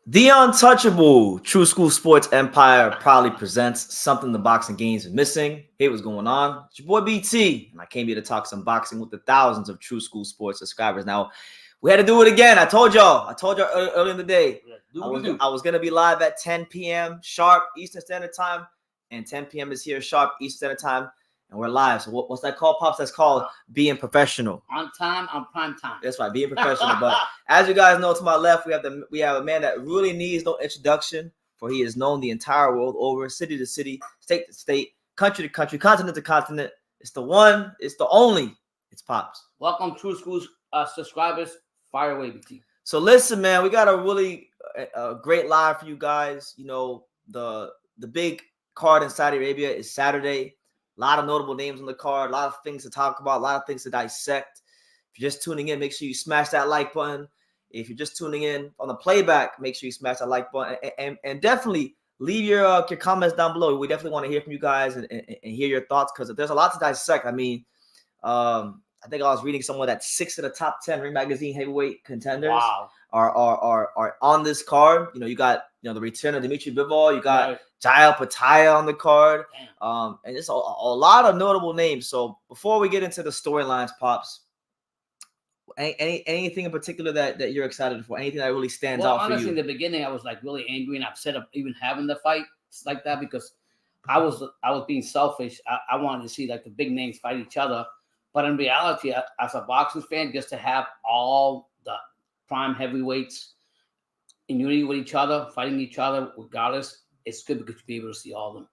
The untouchable True School Sports Empire proudly presents something the boxing games is missing. Hey, what's going on? It's your boy BT, and I came here to talk some boxing with the thousands of True School Sports subscribers. Now, we had to do it again. I told y'all earlier in the day. I was gonna be live at 10 p.m. sharp Eastern Standard Time, and 10 p.m. is here sharp Eastern Standard Time. And we're live. So what's that called, Pops? That's called being professional. On time, on prime time. That's right, being professional. But as you guys know, to my left, we have a man that really needs no introduction, for he is known the entire world over, city to city, state to state, country to country, continent to continent. It's the one, it's the only. It's Pops. Welcome, True Schools subscribers. Fire away, BT. So listen, man, we got a really great live for you guys. You know, the big card in Saudi Arabia is Saturday. A lot of notable names on the card, a lot of things to talk about, a lot of things to dissect. If you're just tuning in, make sure you smash that like button. If you're just tuning in on the playback, make sure you smash that like button. And definitely leave your comments down below. We definitely want to hear from you guys and hear your thoughts, because there's a lot to dissect. I mean, I think I was reading somewhere that 6 of the top 10 Ring Magazine heavyweight contenders are on this card. You know, you got the return of Dmitry Bivol, you got Opetaia on the card, and it's a lot of notable names. So before we get into the storylines, Pops, anything in particular that you're excited for? Anything that really stands out for you? Honestly, in the beginning, I was like really angry and upset of even having the fight like that, because I was being selfish. I wanted to see like the big names fight each other, but in reality, as a boxing fan, just to have all the prime heavyweights in unity with each other, fighting each other regardless, it's good because you'll be able to see all of them.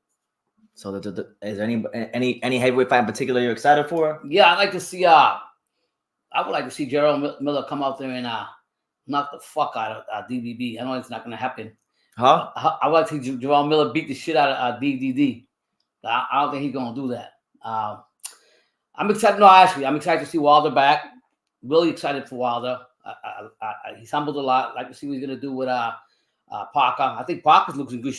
So is there any heavyweight fight in particular you're excited for? Yeah, I'd like to see I would like to see Gerald Miller come out there and knock the fuck out of DDD. I know it's not going to happen. Huh? I would like to see Gerald Miller beat the shit out of DDD. I don't think he's going to do that. I'm excited. No, actually, I'm excited to see Wilder back. Really excited for Wilder. He's humbled a lot. I'd like to see what he's going to do with Parker. I think Parker's looks in great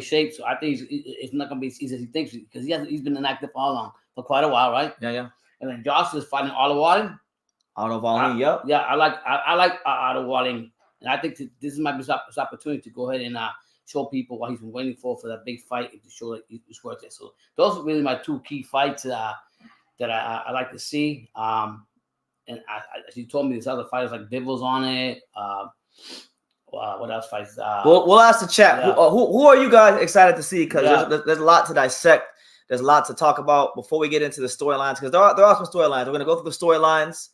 shape. So I think it's not going to be as easy as he thinks, because he's been inactive for how long? For quite a while, right? Yeah. And then Josh is fighting Otto Wallin. Yep. Yeah, I like Otto Wallin, and I think this might be his opportunity to go ahead and show people what he's been waiting for that big fight, and to show that he's worth it. So those are really my two key fights that I like to see. And as you told me, there's other fighters like Bival's on it. What else fights? We'll ask the chat. Yeah. Who are you guys excited to see? Because there's a lot to dissect. There's a lot to talk about before we get into the storylines, because there are some storylines. We're going to go through the storylines.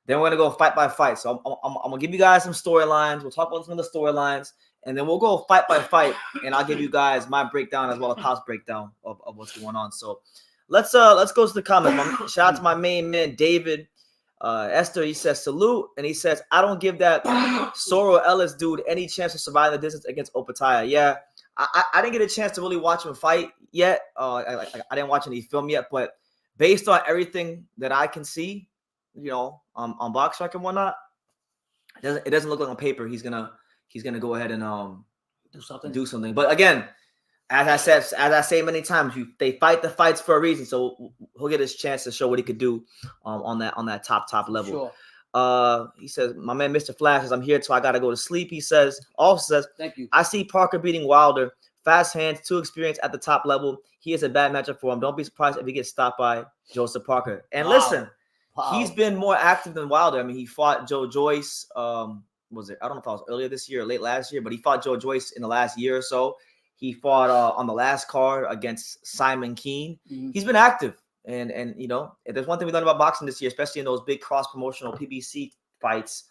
Then we're going to go fight by fight. So I'm going to give you guys some storylines. We'll talk about some of the storylines. And then we'll go fight by fight. And I'll give you guys my breakdown as well as Pop's breakdown of what's going on. So let's go to the comments. Shout out to my main man, David. Esther, he says salute, and he says, I don't give that Soro Ellis dude any chance to survive the distance against Opetaia. Yeah, I didn't get a chance to really watch him fight yet. I didn't watch any film yet, but based on everything that I can see, on Box Track and whatnot, it doesn't look like on paper he's gonna go ahead and do something. But again, as I say many times, they fight the fights for a reason. So he'll get his chance to show what he could do on that top level. Sure. He says, my man Mr. Flash says, I'm here till I gotta go to sleep. He says, thank you. I see Parker beating Wilder. Fast hands, too experienced at the top level. He is a bad matchup for him. Don't be surprised if he gets stopped by Joseph Parker. And listen, he's been more active than Wilder. I mean, he fought Joe Joyce. Was it? I don't know if it was earlier this year or late last year, but he fought Joe Joyce in the last year or so. He fought on the last card against Simon Keane. Mm-hmm. He's been active. And if there's one thing we learned about boxing this year, especially in those big cross-promotional PBC fights,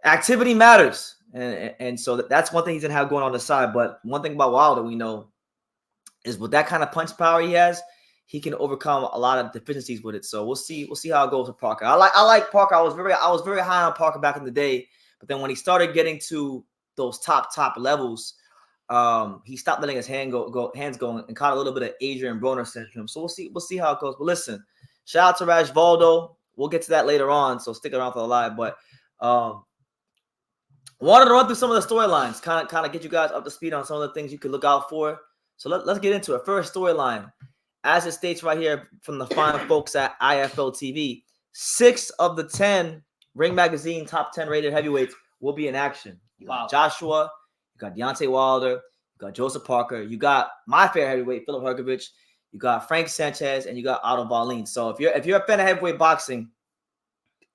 activity matters. And so that's one thing he's going to have going on the side. But one thing about Wilder we know is with that kind of punch power he has, he can overcome a lot of deficiencies with it. So we'll see how it goes with Parker. I like Parker. I was very high on Parker back in the day. But then when he started getting to those top levels, he stopped letting his hands go and caught a little bit of Adrian Broner syndrome. So we'll see how it goes. But listen, shout out to Raj Valdo. We'll get to that later on, so stick around for the live. But wanted to run through some of the storylines, kind of get you guys up to speed on some of the things you could look out for. So let's get into it. First storyline, as it states right here from the fine folks at IFL TV, 6 of the 10 Ring Magazine top 10 rated heavyweights will be in action. Wow. Joshua, You got Deontay Wilder. You got Joseph Parker. You got my favorite heavyweight, Filip Hrgovic. You got Frank Sanchez, and you got Otto Wallin. So if you're a fan of heavyweight boxing,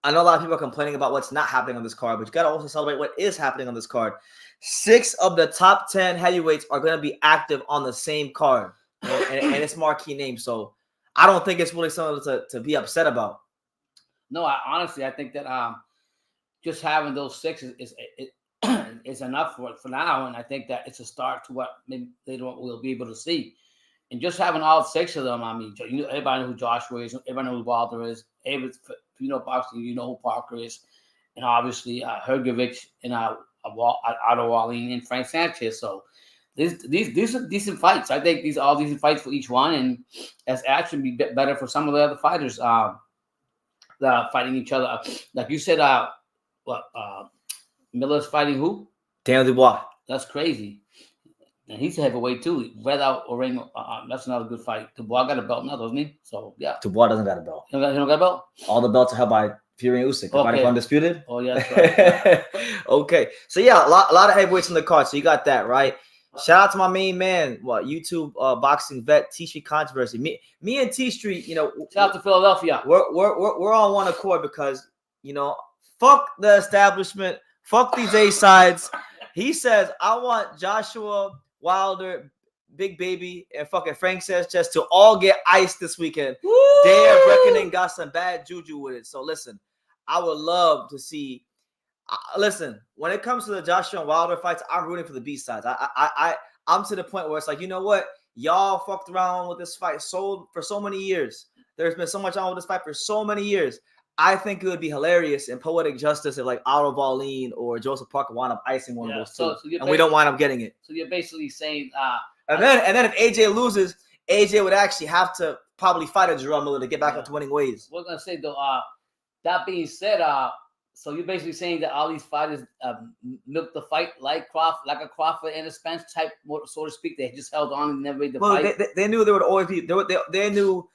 I know a lot of people are complaining about what's not happening on this card, but you got to also celebrate what is happening on this card. 6 of the top 10 heavyweights are going to be active on the same card, and it's marquee names. So I don't think it's really something to be upset about. No, honestly, I think that just having those 6 is enough for now, and I think that it's a start to what maybe later on we'll be able to see. And just having all 6 of them, I mean, everybody knows who Joshua is, everybody knows who Wilder is. If you know boxing, you know who Parker is, and obviously Hergovich and Otto Wallin and Frank Sanchez. So these are decent fights. I think these are all decent fights for each one, and that's actually be better for some of the other fighters that are fighting each other. Like you said, Miller's fighting who? Daniel Dubois. That's crazy. And he's a heavyweight too. Red out or ring. That's another good fight. Dubois got a belt now, doesn't he? So yeah. Dubois doesn't got a belt. He don't got a belt? All the belts are held by Fury and Usyk. Okay. Undisputed. Oh yeah, that's right. Okay. So yeah, a lot of heavyweights on the card. So you got that, right? Shout out to my main man, YouTube boxing vet T Street Controversy. Me and T Street, shout out to Philadelphia. We're on one accord because fuck the establishment, fuck these A sides. He says I want Joshua Wilder, Big Baby, and fucking Frank Sanchez to all get iced this weekend. Woo! Day of Reckoning got some bad juju with it. So listen, I would love to see. Listen, when it comes to the Joshua and Wilder fights, I'm rooting for the B sides. I'm to the point where it's like, you know what? Y'all fucked around with this fight for so many years. There's been so much on with this fight for so many years. I think it would be hilarious and poetic justice if like Otto Wallin or Joseph Parker wind up icing one of those two, and we don't wind up getting it. So you're basically saying, and then if AJ loses, AJ would actually have to probably fight a Jerome Miller to get back up to winning ways. We're gonna say though, that being said, so you're basically saying that all these fighters milked the fight like a Crawford and a Spence type, so to speak. They just held on and never made the fight. They knew there would always be. They knew.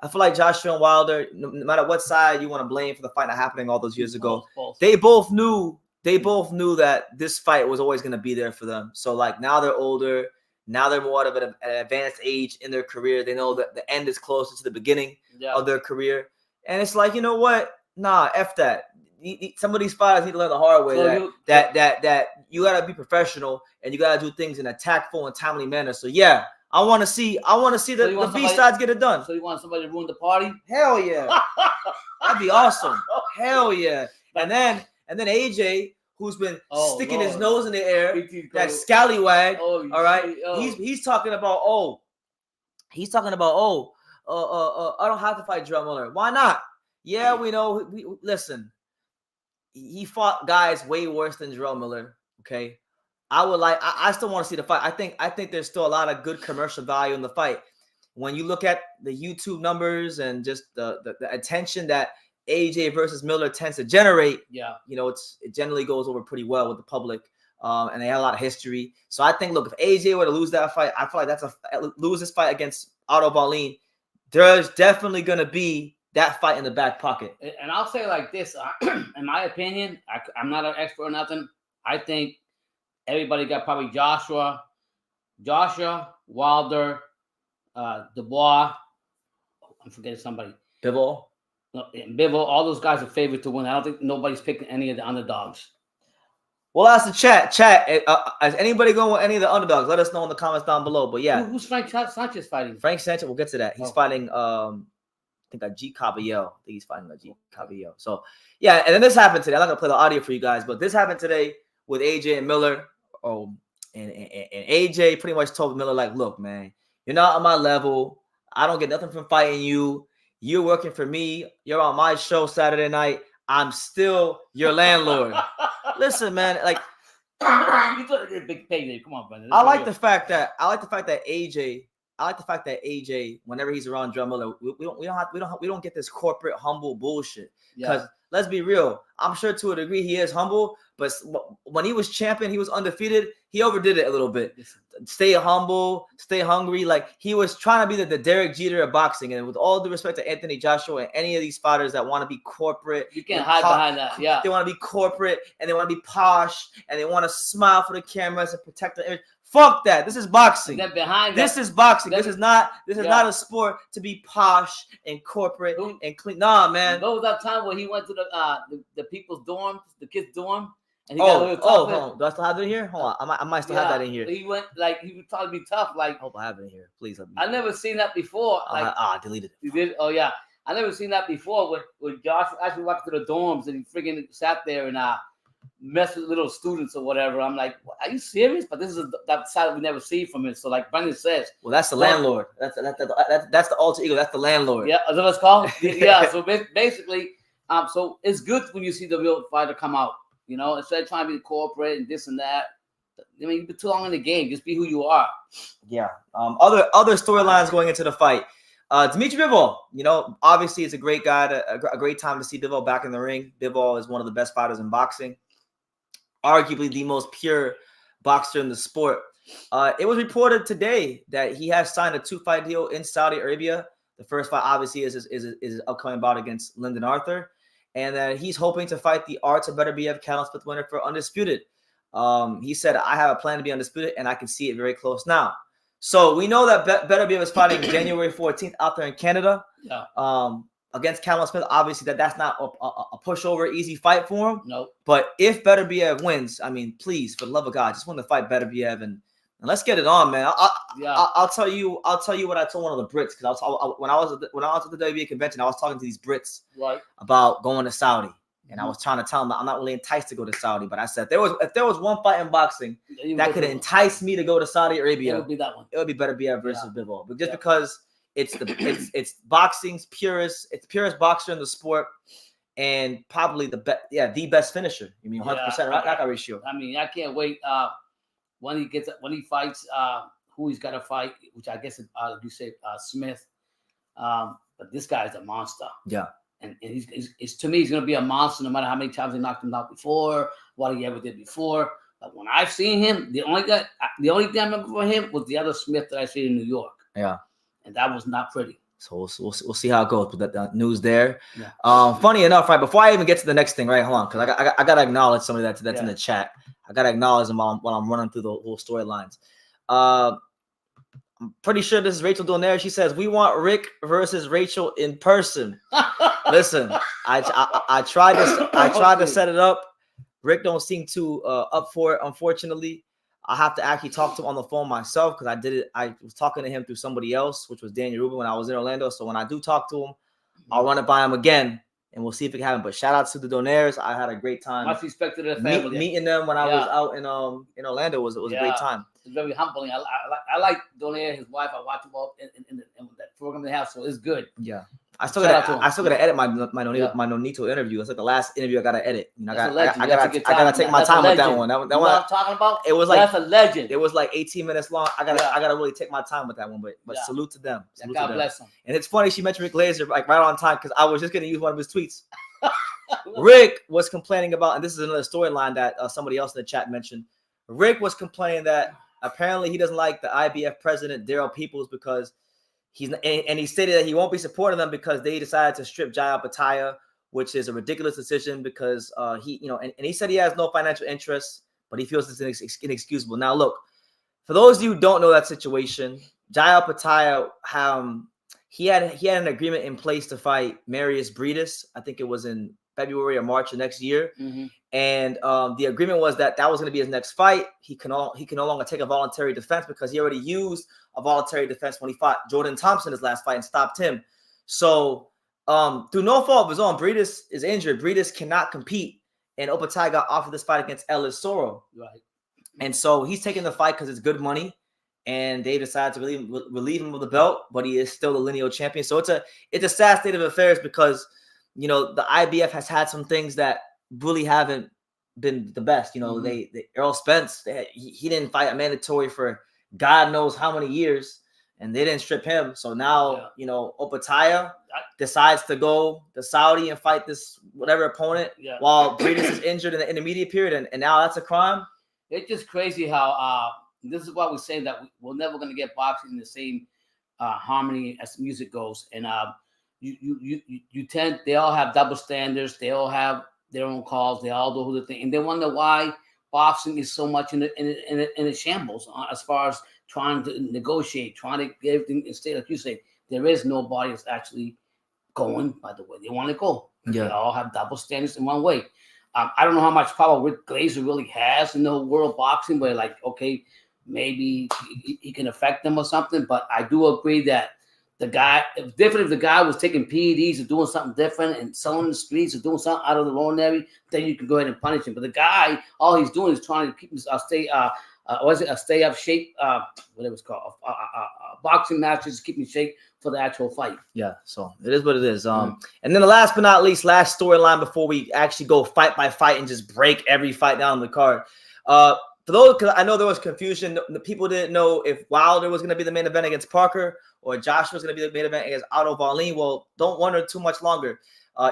I feel like Joshua and Wilder, no matter what side you want to blame for the fight not happening all those years ago, they both knew that this fight was always going to be there for them. So like now they're older, now they're more of an advanced age in their career. They know that the end is closer to the beginning of their career, and it's like, you know what? Nah, F that. Some of these fighters need to learn the hard way that you got to be professional and you got to do things in a tactful and timely manner. So yeah. I want to see the B sides get it done. So you want somebody to ruin the party? Hell yeah. That'd be awesome. Hell yeah. And then AJ, who's been sticking his nose in the air, that scallywag. All right. He's talking about I don't have to fight Jerome Miller. Why not? Yeah, we know. Listen, he fought guys way worse than Jerome Miller. Okay. I still want to see the fight. I think there's still a lot of good commercial value in the fight. When you look at the YouTube numbers and just the attention that AJ versus Miller tends to generate, it generally goes over pretty well with the public. And they have a lot of history. So I think, look, if AJ were to lose that fight, I feel like lose this fight against Otto Wallin, there's definitely going to be that fight in the back pocket. And I'll say like this, in my opinion, I'm not an expert or nothing. I think everybody got probably Joshua, Wilder, Dubois. I'm forgetting somebody. Bivol. No, Bival. All those guys are favored to win. I don't think nobody's picking any of the underdogs. Well, ask the chat. Is anybody going with any of the underdogs? Let us know in the comments down below. But yeah, who's Frank Sanchez fighting? Frank Sanchez. We'll get to that. He's fighting. I think G Kabayel. I think he's fighting G Kabayel. So yeah, and then this happened today. I'm not gonna play the audio for you guys, but this happened today with AJ and Miller. And AJ pretty much told Miller, like, look, man, you're not on my level. I don't get nothing from fighting you. You're working for me. You're on my show Saturday night. I'm still your landlord. Listen, man, like, you big payday. Come on, brother. I like the fact that AJ, whenever he's around Jerome Miller, we don't get this corporate humble bullshit. Because let's be real, I'm sure to a degree he is humble, But when he was champion, he was undefeated. He overdid it a little bit. Stay humble, stay hungry. Like he was trying to be the Derek Jeter of boxing. And with all due respect to Anthony Joshua and any of these fighters that want to be corporate, you can't hide behind that. Yeah, they want to be corporate and they want to be posh and they want to smile for the cameras and protect the image. Fuck that. This is boxing. This is boxing. This is not a sport to be posh and corporate and clean. Nah, man. What was that time when he went to the people's dorm, the kids' dorm? And he hold on. Do I still have it in here? Hold on. I might still have that in here. He went he was trying to be tough. Like, I hope I have it in here. Please let me. I never seen that before. I deleted it. You did? Oh yeah. I never seen that before when Josh actually walked to the dorms and he freaking sat there and mess with little students or whatever. I'm like, are you serious? But this is that side we never see from it. So like Brendan says, well, that's the landlord. That's the alter ego. That's the landlord. Yeah, is that what it's called? Yeah. So basically, so it's good when you see the real fighter come out. You know, instead of trying to be corporate and this and that. I mean, you've been too long in the game. Just be who you are. Yeah. Other storylines going into the fight. Dmitry Bivol, you know, obviously it's a great guy, a great time to see Bivol back in the ring. Bivol is one of the best fighters in boxing. Arguably the most pure boxer in the sport. It was reported today that he has signed a 2-fight deal in Saudi Arabia. The first fight obviously is his upcoming bout against Lyndon Arthur, and that he's hoping to fight the Arts of Beterbiev Callum Smith winner for undisputed. He said, "I have a plan to be undisputed, and I can see it very close now." So we know that Beterbiev is fighting January 14th out there in Canada. Yeah. Against Callum Smith, obviously that's not a pushover, easy fight for him. No. But if Beterbiev wins, I mean, please, for the love of God, just want to fight Beterbiev and let's get it on, man. I'll tell you what I told one of the Brits because when I was at the WWE convention, I was talking to these Brits about going to Saudi, and I was trying to tell them that I'm not really enticed to go to Saudi, but I said if there was one fight in boxing that could entice me to go to Saudi Arabia, it would be that one. It would be Beterbiev versus Bivol, but just because. It's boxing's purest. It's the purest boxer in the sport, and probably the best finisher. You mean 100% knockout ratio. I mean, I can't wait when he fights who he's got to fight, which I guess you say Smith. But this guy is a monster. Yeah, and he's to me he's gonna be a monster no matter how many times he knocked him out before, what he ever did before. But when I've seen him, the only thing I remember for him was the other Smith that I see in New York. Yeah. And that was not pretty. So we'll see how it goes with that news there. Yeah. Funny enough, right before I even get to the next thing, right? Hold on, because I gotta acknowledge somebody that's in the chat. I gotta acknowledge them while I'm running through the whole storylines. I'm pretty sure this is Rachel Donaire. She says we want Rick versus Rachel in person. Listen, I tried to set it up. Rick don't seem too up for it, unfortunately. I have to actually talk to him on the phone myself because I did it. I was talking to him through somebody else, which was Daniel Rubin when I was in Orlando. So when I do talk to him, I'll run it by him again and we'll see if it can happen. But shout out to the Donaires. I had a great time. Much respect to their family. Meeting them when I was out in Orlando was a great time. It's very humbling. I like Donaire, his wife. I watch them all in that program they have, so it's good. Yeah. I still gotta edit my Nonito interview. It's like the last interview I gotta edit. You know, I gotta take my time with that one. That one I'm talking about. It was like that's a legend. It was like 18 minutes long. I gotta really take my time with that one. But salute to them. God bless them. And it's funny she mentioned Rick Glazer like right on time because I was just gonna use one of his tweets. Rick was complaining about, and this is another storyline that somebody else in the chat mentioned. Rick was complaining that apparently he doesn't like the IBF president Daryl Peoples because he stated that he won't be supporting them because they decided to strip Jai Opetaia, which is a ridiculous decision because and he said he has no financial interest, but he feels it's inexcusable. Now, look, for those of you who don't know that situation, Jai Opetaia, he had an agreement in place to fight Marius Briedis. I think it was in February or March of next year. Mm-hmm. And the agreement was that was going to be his next fight. He can no longer take a voluntary defense because he already used a voluntary defense when he fought Jordan Thompson his last fight and stopped him. So through no fault of his own, Briedis is injured. Briedis cannot compete. And Opetaia got offered this fight against Ellis Soro. Right. And so he's taking the fight because it's good money. And they decided to relieve him of the belt, but he is still the lineal champion. So it's a sad state of affairs because, the IBF has had some things that really haven't been the best. They Errol Spence, he didn't fight a mandatory for God knows how many years. and they didn't strip him. So now, Opetaia decides to go to Saudi and fight this whatever opponent while Briedis is injured in the intermediate period, and now that's a crime. It's just crazy how this is why we're saying that we're never going to get boxing in the same harmony as music goes. And they all have double standards. They all have their own calls. They all do the thing, and they wonder why boxing is so much in a shambles as far as trying to negotiate, trying to get everything instead. Like you say, there is nobody that's actually going by the way they want to go. Yeah. They all have double standards in one way. I don't know how much power Rick Glazer really has in the world of boxing, but like, okay, maybe he can affect them or something. But I do agree that the guy, it's different if the guy was taking PEDs or doing something different and selling the streets or doing something out of the ordinary, then you can go ahead and punish him. But the guy, all he's doing is trying to keep his stay up shape, whatever it's called, boxing matches, keep in shape for the actual fight. Yeah, so it is what it is. And then the last but not least, last storyline before we actually go fight by fight and just break every fight down the card. For those, because I know there was confusion, the people didn't know if Wilder was going to be the main event against Parker or Joshua was going to be the main event against Otto Wallin. Well, don't wonder too much longer.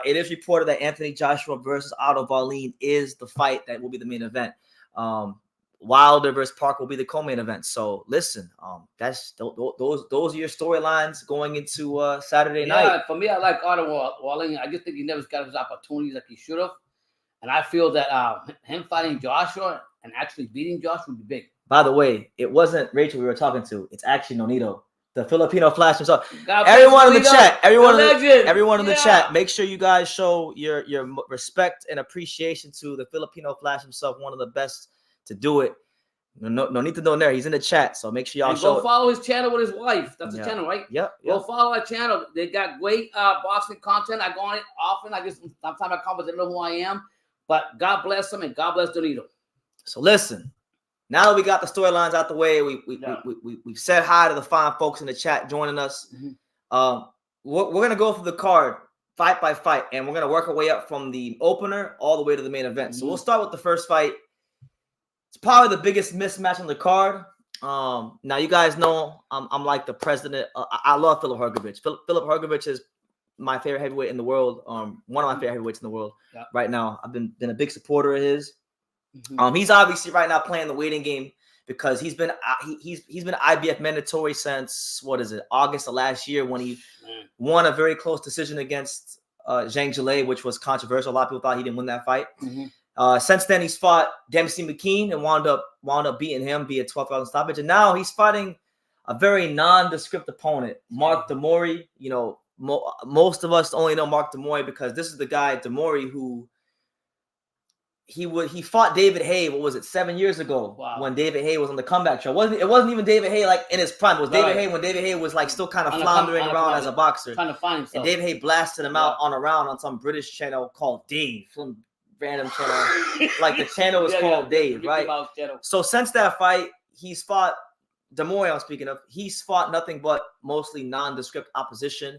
It is reported that Anthony Joshua versus Otto Wallin is the fight that will be the main event. Wilder versus Parker will be the co-main event. So listen, that's those are your storylines going into Saturday night. Yeah, for me, I like Otto Wallin. I just think he never got his opportunities like he should have, and I feel that him fighting Joshua and actually beating Joshua would be big. By the way, it wasn't Rachel we were talking to. It's actually Nonito, the Filipino Flash himself. Everyone in the chat, everyone in the chat, make sure you guys show your respect and appreciation to the Filipino Flash himself, one of the best to do it. No need to know there. He's in the chat, so make sure y'all go follow his channel with his wife. That's the channel, right? Yep. Go follow our channel. They got great boxing content. I go on it often. Sometimes I come, but they know who I am. But God bless them and God bless Donito. So listen, now that we got the storylines out the way, we've said hi to the fine folks in the chat joining us. We're gonna go through the card fight by fight, and we're gonna work our way up from the opener all the way to the main event. So we'll start with the first fight. It's probably the biggest mismatch on the card. Now you guys know I'm like the president. I love Filip Hrgovic. Filip Hrgovic is my favorite heavyweight in the world. One of my favorite heavyweights in the world right now. I've been a big supporter of his. He's obviously right now playing the waiting game because he's been IBF mandatory since August of last year when he won a very close decision against Zhang Zhilei, which was controversial. A lot of people thought he didn't win that fight. Since then, he's fought Dempsey McKean and wound up beating him via 12th stoppage, and now he's fighting a very nondescript opponent, Mark Demori. You know, most of us only know Mark Demori because this is the guy Demori who. He fought David Haye. What was it? 7 years ago when David Haye was on the comeback show. It wasn't even David Haye like in his prime. It was David Haye when David Haye was like still kind of floundering around as a boxer, trying to find himself. And David Haye blasted him out on a round on some British channel called Dave, some random channel. Like the channel was called Dave, right? So since that fight, he's fought Demori. I'm speaking of. He's fought nothing but mostly nondescript opposition.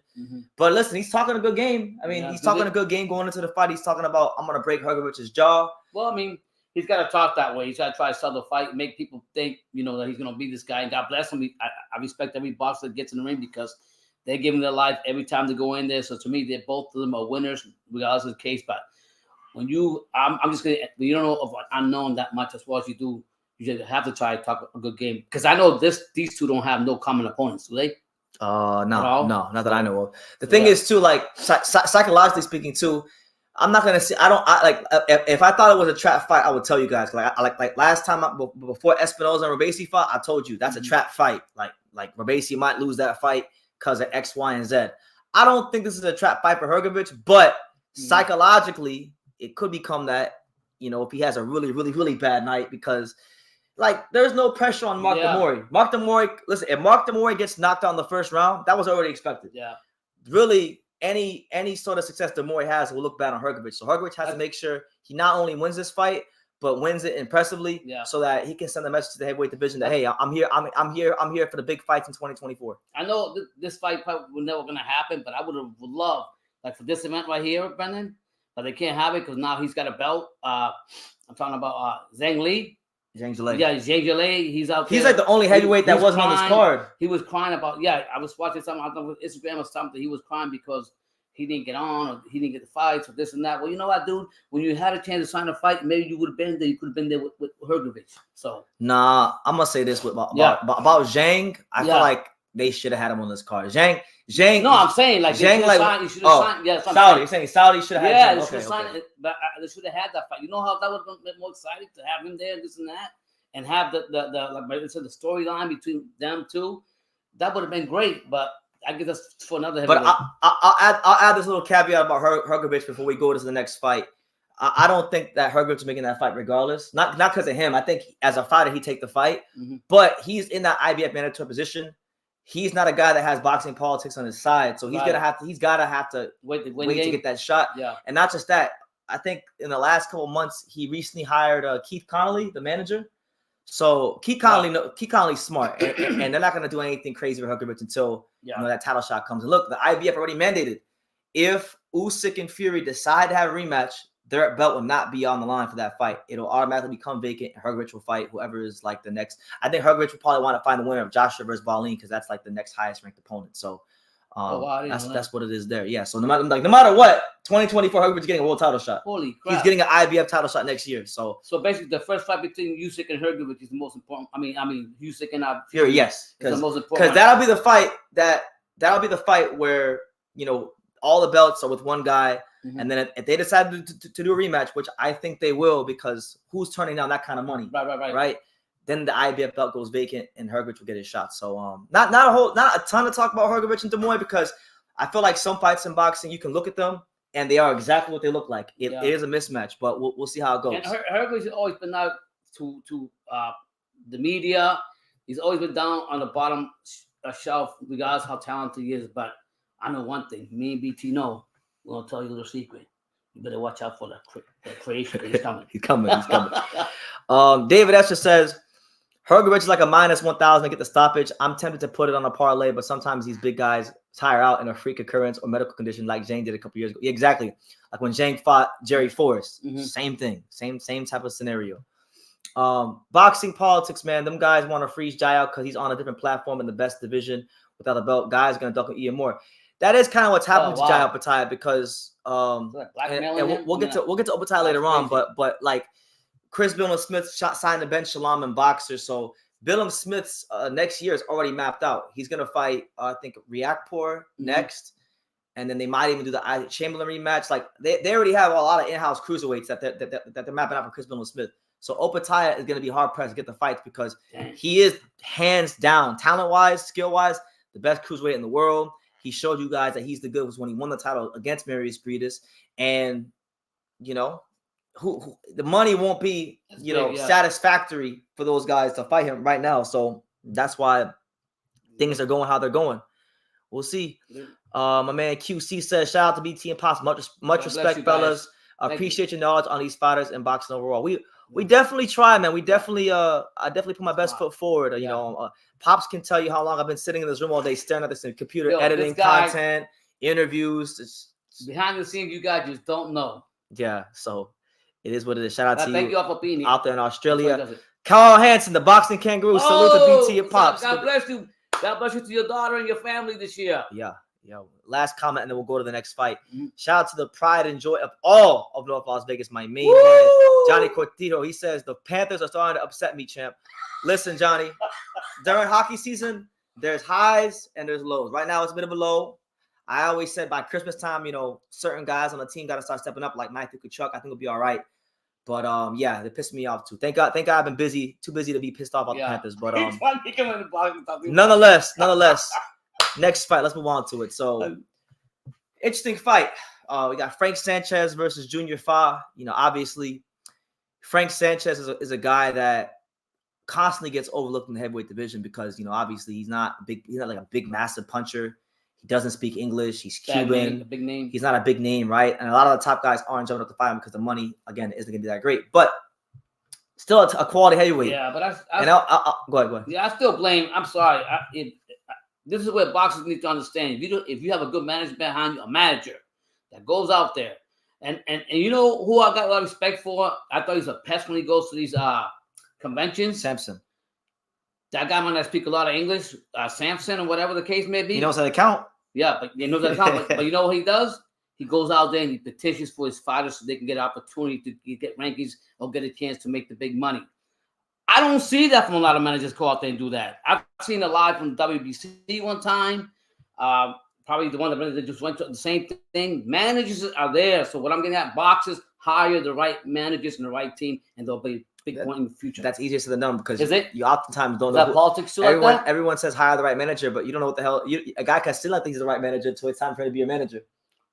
But listen, he's talking a good game. I mean, he's talking a good game going into the fight. He's talking about I'm gonna break Hrgovic's jaw. Well, I mean, he's got to talk that way. He's got to try to sell the fight, make people think, that he's going to be this guy. And God bless him. I respect every boxer that gets in the ring because they're giving their life every time they go in there. So to me, both of them are winners, regardless of the case. But when I'm just going to, you don't know of unknown that much as well as you do. You just have to try to talk a good game because I know these two don't have no common opponents, do they? No, not that I know of. The thing is too, like psychologically speaking too. I'm not gonna say if I thought it was a trap fight, I would tell you guys. Like last time before Espinoza and Robesi fought, I told you that's a trap fight. Like Robesi might lose that fight because of X, Y, and Z. I don't think this is a trap fight for Hrgovic, but psychologically it could become that. If he has a really, really, really bad night because there's no pressure on Mark Demori. Mark Demori, listen, if Mark Demori gets knocked out in the first round, that was already expected. Yeah, really. Any sort of success Demori has will look bad on Hrgovic. So Hrgovic has to make sure he not only wins this fight, but wins it impressively, so that he can send a message to the heavyweight division that hey, I'm here for the big fights in 2024. I know this fight was never going to happen, but I would love for this event right here, Brendan, but they can't have it because now he's got a belt. I'm talking about Zhang Li Zhang Zhilei. Yeah, Zhang Zhilei. He's out there. He's like the only heavyweight that wasn't on this card. He was crying about. Yeah, I was watching something. I don't know with Instagram or something. He was crying because he didn't get on, or he didn't get the fights, or this and that. Well, you know what, dude? When you had a chance to sign a fight, maybe you would have been there. You could have been there with Hergovich. So nah, I'm gonna say this about Zhang. I feel like they should have had him on this card. Zhang. No, I'm saying like Zhang, you should have signed. Yeah, Saudi. You're saying Saudi should have had. Yeah, they should have signed it, but they should have had that fight. You know how that would have been more exciting to have him there, this and that, and have the like I said, the storyline between them two. That would have been great, but I guess that's for another. But I'll add this little caveat about Hergovich before we go to the next fight. I don't think that Hergovich is making that fight regardless. Not because of him. I think as a fighter, he'd take the fight. But he's in that IBF mandatory position. He's not a guy that has boxing politics on his side, so he's gotta have to wait to get that shot. Yeah, and not just that. I think in the last couple of months, he recently hired Keith Connolly, the manager. So Keith Connolly's smart, and they're not gonna do anything crazy with Hergovich until that title shot comes. And look, the IBF already mandated if Usyk and Fury decide to have a rematch, their belt will not be on the line for that fight. It'll automatically become vacant. And Hergovich will fight whoever is like the next. I think Hergovich will probably want to find the winner of Joshua versus Wallin because that's like the next highest ranked opponent. So that's what it is there. Yeah. So no matter what, 2024 Hergovich is getting a world title shot. Holy crap! He's getting an IBF title shot next year. So basically, the first fight between Usyk and Hergovich is the most important. I mean Usyk and Fury. Yes, because the most important. Because that'll be the fight where all the belts are with one guy. And then if they decide to do a rematch, which I think they will, because who's turning down that kind of money? Right. Then the IBF belt goes vacant, and Hergovich will get his shot. So not a ton to talk about Hergovich and Dubois, because I feel like some fights in boxing you can look at them and they are exactly what they look like. It is a mismatch, but we'll see how it goes. And Hergovich has always been out to the media. He's always been down on the bottom shelf, regardless how talented he is. But I know one thing: me and BT know. We're going to tell you a little secret. You better watch out for the creation. He's coming. He's coming. David Esther says, Hergovich is like a minus 1,000 to get the stoppage. I'm tempted to put it on a parlay, but sometimes these big guys tire out in a freak occurrence or medical condition like Zhang did a couple years ago. Yeah, exactly. Like when Zhang fought Jerry Forrest. Same thing. Same type of scenario. Boxing politics, man. Them guys want to freeze Jai out because he's on a different platform in the best division without a belt. Guys are going to duck him even more. That is kind of what's happening to Jai Opetaia because and we'll get to Opetaia later on, but like Chris Billum-Smith signed to Ben Shalom and Boxer, so Billum-Smith's next year is already mapped out. He's gonna fight I think Riakpur next, and then they might even do the Chamberlain rematch. Like they already have a lot of in-house cruiserweights that they're mapping out for Chris Billum-Smith. So Opetaia is gonna be hard pressed to get the fights because he is hands down, talent-wise, skill-wise, the best cruiserweight in the world. He showed you guys that he's the good was when he won the title against Marius Briedis, and who the money won't be satisfactory for those guys to fight him right now. So that's why things are going how they're going. We'll see. My man QC says, shout out to BT and Pops. Much respect, fellas. Appreciate your knowledge on these fighters and boxing overall. We definitely try, man. We definitely I definitely put my best foot forward. Pops can tell you how long I've been sitting in this room all day staring at this computer, editing content, interviews. Behind the scenes, you guys just don't know. Yeah, so it is what it is. Shout out to thank you all for being here out there in Australia. Carl Hansen, the boxing kangaroo. Salute to BT and Pops. God bless you. God bless you to your daughter and your family this year. Yeah. Last comment, and then we'll go to the next fight. Shout out to the pride and joy of all of North Las Vegas, my main man, Johnny Cortito. He says, the Panthers are starting to upset me, champ. Listen, Johnny, during hockey season, there's highs and there's lows. Right now, it's a bit of a low. I always said by Christmas time, certain guys on the team got to start stepping up, like Matthew Tkachuk. I think it'll be all right. But, they pissed me off, too. Thank God I've been busy, too busy to be pissed off about the Panthers. But nonetheless, next fight, let's move on to it. So, interesting fight. We got Frank Sanchez versus Junior Fa. Obviously, Frank Sanchez is a guy that constantly gets overlooked in the heavyweight division because, obviously he's not like a big, massive puncher. He doesn't speak English. He's Cuban. Big name. He's not a big name, right? And a lot of the top guys aren't jumping up to fight him because the money, again, isn't going to be that great. But still a quality heavyweight. Yeah, but I'll go ahead. Yeah, I still blame. I'm sorry. This is where boxers need to understand. If you have a good manager behind you, a manager that goes out there, and you know who I got a lot of respect for? I thought he's a pest when he goes to these conventions. Samson. That guy might not speak a lot of English, Samson or whatever the case may be. He knows how to count. Yeah, but he knows how to count. But you know what he does? He goes out there and he petitions for his fighters so they can get an opportunity to get rankings or get a chance to make the big money. I don't see that from a lot of managers go out there and do that. I've seen a lot from WBC one time. Probably the one that just went to the same thing. Managers are there. So what I'm getting at, boxers hire the right managers and the right team, and they'll be a big point in the future. That's easier to the numb because is it? You oftentimes don't Is know that politics too. Everyone says hire the right manager, but you don't know what the hell. A guy can still not think he's the right manager until it's time for him to be a manager.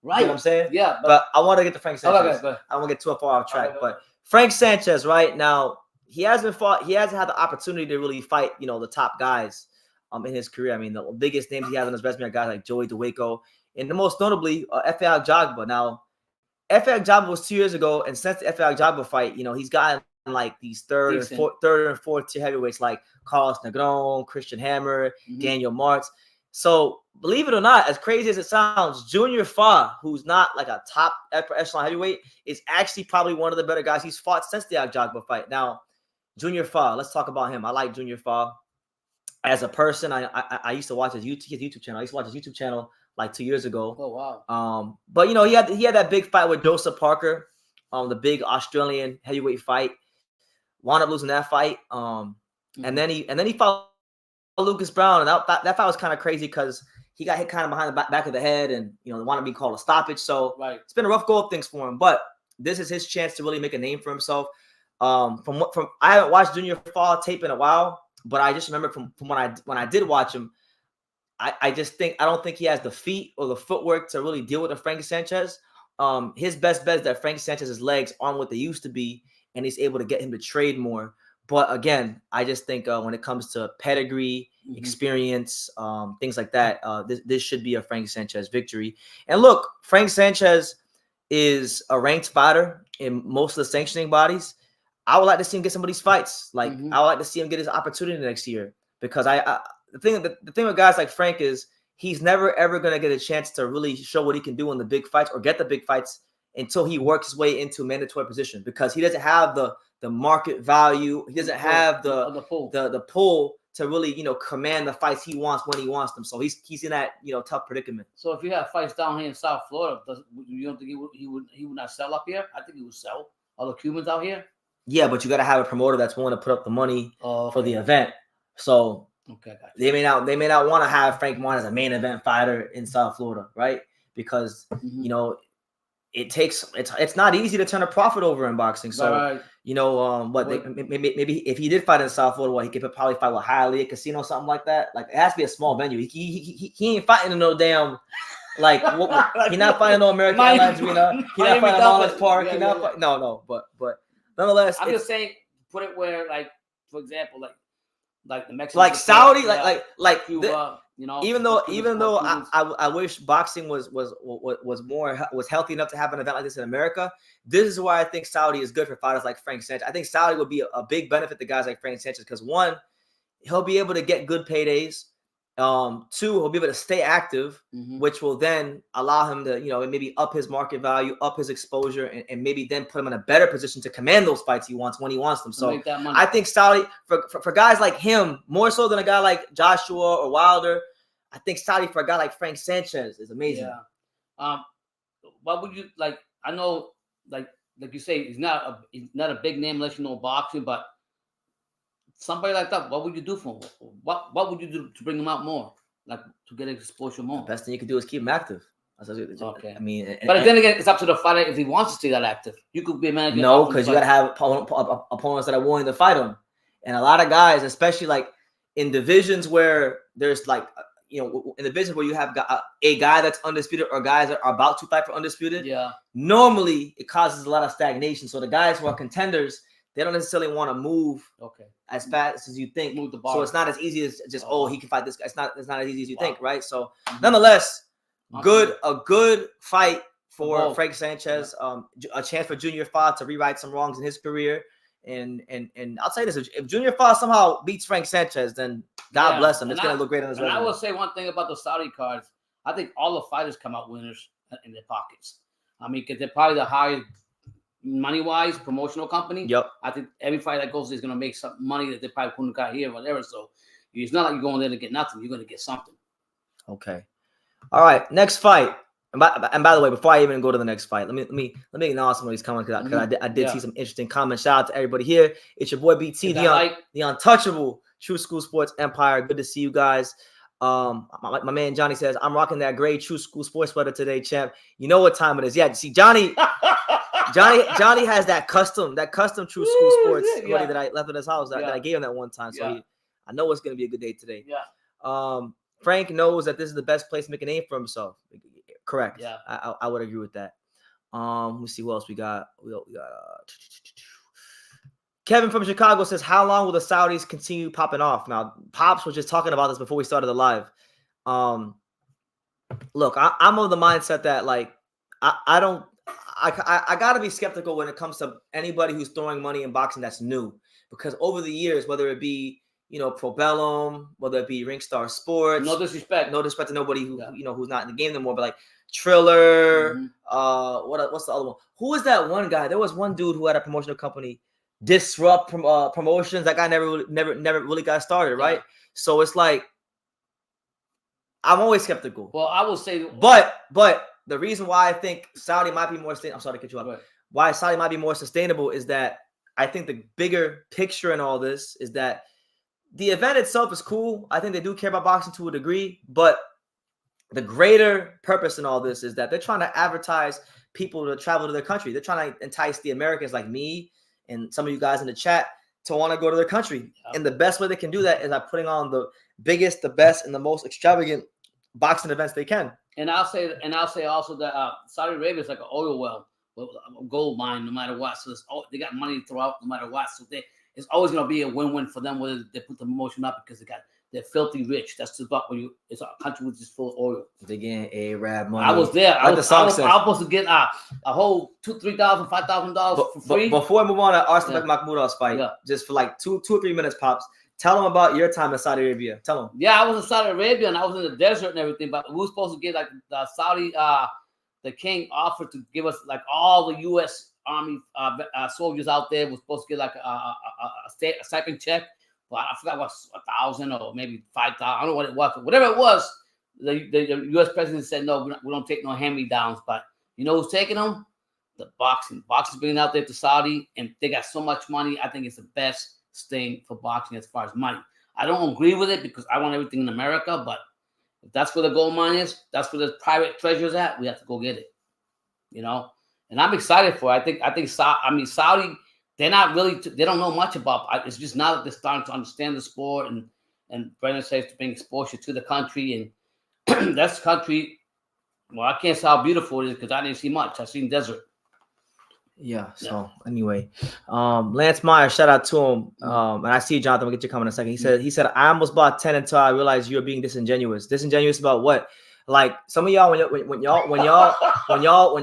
Right. You know what I'm saying? Yeah. But I want to get to Frank Sanchez. Okay. I don't want to get too far off track. But Frank Sanchez, right now, he hasn't had the opportunity to really fight, the top guys in his career. I mean, the biggest names he has on his resume are guys like Joey Dwayko, and the most notably, Efe Ajagba. Now, Efe Ajagba was 2 years ago, and since the Efe Ajagba fight, he's gotten like these third and fourth tier heavyweights like Carlos Negron, Christian Hammer, Daniel Martz. So believe it or not, as crazy as it sounds, Junior Fa, who's not like a top echelon heavyweight, is actually probably one of the better guys he's fought since the Ajagba fight. Now, Junior Fa, let's talk about him. I like Junior Fa as a person. I used to watch his YouTube channel. I used to watch his YouTube channel like 2 years ago. Oh wow. But he had that big fight with Joseph Parker, the big Australian heavyweight fight. Wound up losing that fight. And then he fought Lucas Brown, and that fight was kind of crazy because he got hit kind of behind the back of the head, and wanted to be called a stoppage. So It's been a rough go of things for him. But this is his chance to really make a name for himself. I haven't watched Junior Fa tape in a while, but I just remember from when I did watch him, I don't think he has the feet or the footwork to really deal with a Frank Sanchez. His best bet is that Frank Sanchez's legs aren't what they used to be, and he's able to get him to trade more. But again, I just think when it comes to pedigree, experience, things like that, this should be a Frank Sanchez victory. And look, Frank Sanchez is a ranked fighter in most of the sanctioning bodies. I would like to see him get some of these fights. Like I would like to see him get his opportunity next year, because the thing with guys like Frank is he's never ever gonna get a chance to really show what he can do in the big fights or get the big fights until he works his way into mandatory position, because he doesn't have the market value. He doesn't have the pull to really command the fights he wants when he wants them. So he's in that tough predicament. So if you have fights down here in South Florida, you don't think he would not sell up here? I think he would sell. All the Cubans out here. Yeah, but you got to have a promoter that's willing to put up the money for the event. So they may not want to have Frank Martin as a main event fighter in South Florida, right? Because it's not easy to turn a profit over in boxing. So maybe if he did fight in South Florida, he could probably fight with Hialeah Casino, something like that. Like it has to be a small venue. He ain't fighting in no damn he's not fighting no American Airlines Arena. He's not fighting Monmouth Park. No. But nonetheless, I'm just saying, put it where, like, for example, like the Mexican, like Saudi, Cuba, even though I wish boxing was healthy enough to have an event like this in America. This is why I think Saudi is good for fighters like Frank Sanchez. I think Saudi would be a big benefit to guys like Frank Sanchez, because one, he'll be able to get good paydays. Two, he'll be able to stay active, which will then allow him to, maybe up his market value, up his exposure, and maybe then put him in a better position to command those fights he wants when he wants them. So I think Saudi, for guys like him, more so than a guy like Joshua or Wilder, I think Saudi for a guy like Frank Sanchez is amazing. Yeah. What would you like? I know, like you say, he's not a big name unless you know boxing, but somebody like that, what would you do for him? What would you do to bring him out more, like to get exposure more? The best thing you can do is keep him active. Okay. I mean, but then again, it's up to the fighter if he wants to stay that active. You could be a manager. No, because you got to have opponents that are willing to fight him. And a lot of guys, especially like in divisions where there's like, in divisions where you have a guy that's undisputed or guys that are about to fight for undisputed. Yeah. Normally, it causes a lot of stagnation. So the guys who are contenders, they don't necessarily want to move as fast as you think. Move the bar. So it's not as easy as just he can fight this guy. It's not as easy as you think, right? So nonetheless, a good fight for Frank Sanchez. A chance for Junior Fa to rewrite some wrongs in his career. And I'll tell you this: if Junior Fa somehow beats Frank Sanchez, then God bless him. It's going to look great on his resume. I will say one thing about the Saudi cards. I think all the fighters come out winners in their pockets. I mean, because they're probably the highest money-wise, promotional company. Yep. I think every fight that goes there is going to make some money that they probably couldn't got here or whatever. So it's not like you're going there to get nothing. You're going to get something. Okay. All right. Next fight. And by the way, before I even go to the next fight, let me acknowledge some of these comments because I did see some interesting comments. Shout out to everybody here. It's your boy BT, the untouchable True School Sports Empire. Good to see you guys. My man Johnny says, I'm rocking that gray True School Sports sweater today, champ. You know what time it is. Yeah, see, Johnny has that custom True School Sports hoodie that I left at his house that I gave him that one time. So I know it's gonna be a good day today. Yeah. Frank knows that this is the best place to make a name for himself. Correct. Yeah. I would agree with that. Let me see who else we got. We got Kevin from Chicago says, how long will the Saudis continue popping off? Now, Pops was just talking about this before we started the live. Look, I'm of the mindset that like I gotta be skeptical when it comes to anybody who's throwing money in boxing that's new, because over the years, whether it be Pro Bellum, whether it be Ringstar Sports, no disrespect to nobody who who's not in the game anymore, but like Triller, what's the other one? Who was that one guy? There was one dude who had a promotional company, Disrupt Promotions. That guy never really got started, right? So it's like I'm always skeptical. Well, I will say, but the reason why I think Saudi might be more I'm sorry to cut you off. Right. Why Saudi might be more sustainable is that I think the bigger picture in all this is that the event itself is cool. I think they do care about boxing to a degree, but the greater purpose in all this is that they're trying to advertise people to travel to their country. They're trying to entice the Americans like me and some of you guys in the chat to want to go to their country. Yeah. And the best way they can do that is by putting on the biggest, the best, and the most extravagant boxing events they can. And I'll say also that Saudi Arabia is like an oil well, a gold mine, no matter what. So they got money to throw out no matter what. So it's always going to be a win-win for them whether they put the promotion up because they're filthy rich. That's about it's a country which is full of oil. They're getting Arab money. I was there. I was supposed to get a whole $2,000, $3,000, $5,000 for free. Before I move on to Arslan Makhmudov's fight, just for like two or 3 minutes, Pops, tell them about your time in Saudi Arabia. Tell them. Yeah, I was in Saudi Arabia and I was in the desert and everything, but we were supposed to get like the Saudi, the king offered to give us like all the U.S. Army soldiers out there. Was supposed to get like a stipend check. Well, I forgot what 1,000 or maybe 5,000. I don't know what it was. But whatever it was, the U.S. president said, no, we don't take no hand-me-downs. But you know who's taking them? The boxing. Boxing's bringing out there to Saudi, and they got so much money. I think it's the best thing for boxing as far as money. I don't agree with it because I want everything in America, but if that's where the gold mine is, that's where the private treasure's at, we have to go get it. And I'm excited for it. I think Saudi, they're not really, they don't know much about it. It's just now that they're starting to understand the sport and Brendan says to bring exposure to the country. And that's the country, well, I can't say how beautiful it is because I didn't see much. I've seen desert. Yeah. So anyway, Lance Meyer, shout out to him. And I see Jonathan. We'll get your comment in a second. He said, I almost bought 10 until I realized you're being disingenuous. Disingenuous about what? Like some of y'all, when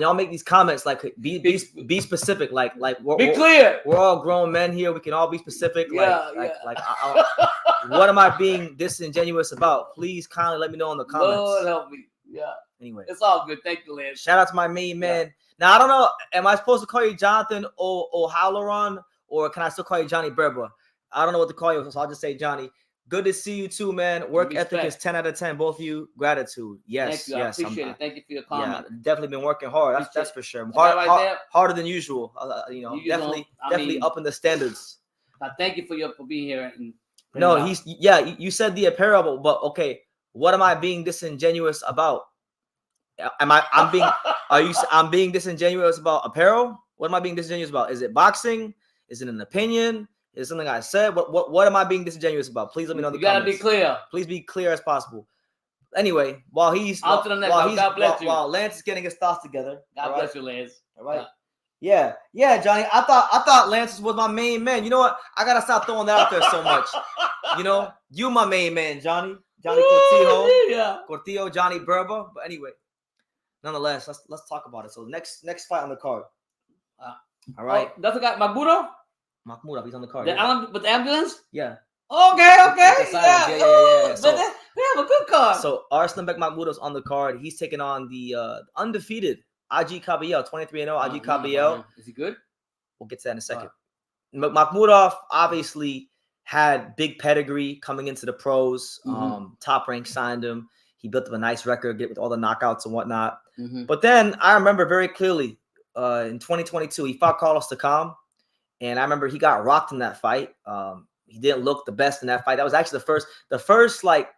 y'all make these comments, like be specific. Like be clear. We're all grown men here. We can all be specific. What am I being disingenuous about? Please kindly let me know in the comments. Lord help me. Yeah. Anyway, it's all good. Thank you, Lance. Shout out to my main man. Now I don't know. Am I supposed to call you Jonathan O'Halloran or can I still call you Johnny Berber? I don't know what to call you, so I'll just say Johnny. Good to see you too, man. Work ethic is 10 out of 10. Both of you. Gratitude. Yes. Thank you. Yes. I appreciate it. Thank you for your comment. Yeah, definitely been working hard. That's for sure. Harder than usual. Definitely up in the standards. Thank you for being here. You said the apparel, but okay. What am I being disingenuous about? I'm being disingenuous about apparel? What am I being disingenuous about? Is it boxing? Is it an opinion? Is it something I said? What am I being disingenuous about? Please let me know in the comments. You gotta be clear. Please be clear as possible. Anyway, while Lance is getting his thoughts together. God bless you, Lance. All right. Yeah, Johnny. I thought Lance was my main man. You know what? I gotta stop throwing that out there so much. You my main man, Johnny Cortillo, Johnny Berber. But anyway, nonetheless, let's talk about it. So next fight on the card. All right. That's the guy, Makhmudov, he's on the card. With the ambulance? Yeah. Okay. Yeah. So, they have a good card. So Arslan Makhmudov's on the card. He's taking on the undefeated Kabayel, 23-0 Kabayel. Is he good? We'll get to that in a second. Makhmudov obviously had big pedigree coming into the pros. Top Rank signed him. He built up a nice record, with all the knockouts and whatnot. But then I remember very clearly in 2022, he fought Carlos Takam. And I remember he got rocked in that fight. He didn't look the best in that fight. That was actually the first like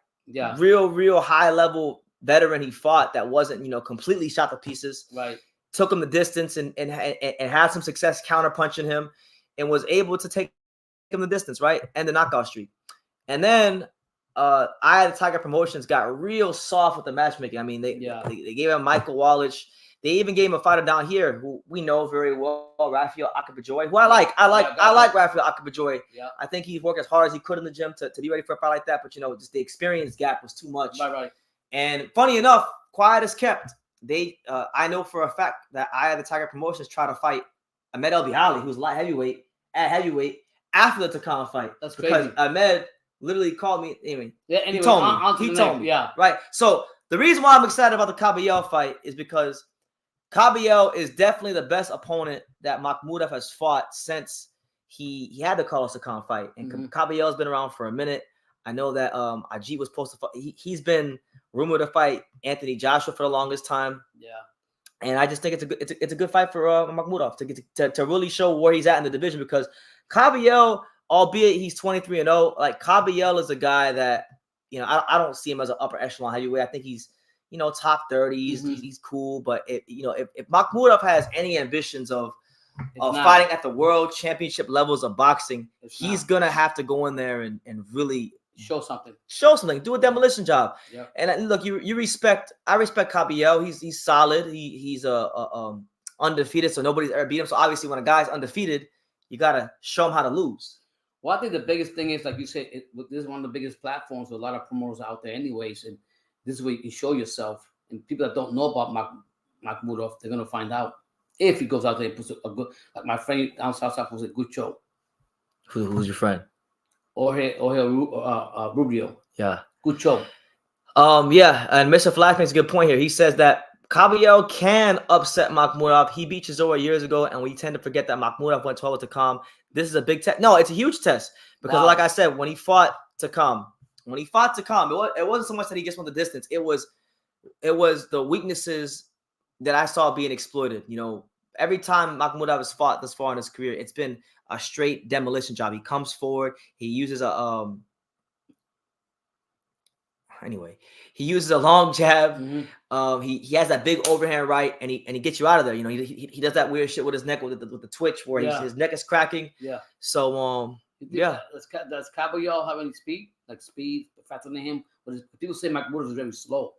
real high level veteran he fought that wasn't, completely shot to pieces. Right. Took him the distance and had some success counterpunching him and was able to take him the distance, right? And the knockout streak. And then I, the Tiger Promotions, got real soft with the matchmaking. I mean, they gave him Michael Wallich. They even gave him a fighter down here who we know very well, Rafael Akabajoy, who I like. I like Rafael Akabajoy. Yeah. I think he worked as hard as he could in the gym to be ready for a fight like that. But, just the experience gap was too much. Right. And funny enough, quiet as kept. I know for a fact that I had the Tiger Promotions try to fight Ahmed El Bihali, who's light heavyweight, after the Takam fight. That's crazy. Because Ahmed literally called me. Anyway, he told me. Yeah. Right. So the reason why I'm excited about the Kabayel fight is because Kabayel is definitely the best opponent that Makhmudov has fought since he had the Carlos Takam fight. And Kabayel's been around for a minute. I know that Ajit was supposed to fight. He's been rumored to fight Anthony Joshua for the longest time. Yeah. And I just think it's a good fight for Makhmudov to really show where he's at in the division, because Kabayel, albeit he's 23-0, like Kabayel is a guy that, I don't see him as an upper echelon heavyweight. I think he's, top 30s. He's cool. But if Makhmudov has any ambitions of fighting at the world championship levels of boxing, he's gonna have to go in there and really show something. Do a demolition job. Yep. And look, I respect Kabayel. He's solid. He's undefeated, so nobody's ever beat him. So obviously, when a guy's undefeated, you gotta show him how to lose. Well, I think the biggest thing is, like you said, this is one of the biggest platforms for a lot of promoters out there, anyways. And this is where you can show yourself. And people that don't know about Makhmudov, they're gonna find out if he goes out there and puts a good. Like my friend down south was a good show. Who's your friend? Jorge Rubio. Yeah. Good show. Yeah, and Mr. Flash makes a good point here. He says that Kabayel can upset Makhmudov. He beat Chisora years ago, and we tend to forget that Makhmudov went 12 with Takam. This is a big test. No, it's a huge test because, like I said, when he fought Takam, it wasn't so much that he just went the distance. It was the weaknesses that I saw being exploited. Every time Makhmudov has fought this far in his career, it's been a straight demolition job. He comes forward. He uses a long jab. He has that big overhand right, and he gets you out of there. He does that weird shit with his neck with the twitch where his neck is cracking. Yeah. So does Kabayel have any speed? Like speed faster than him? But people say Makhmudov is very slow.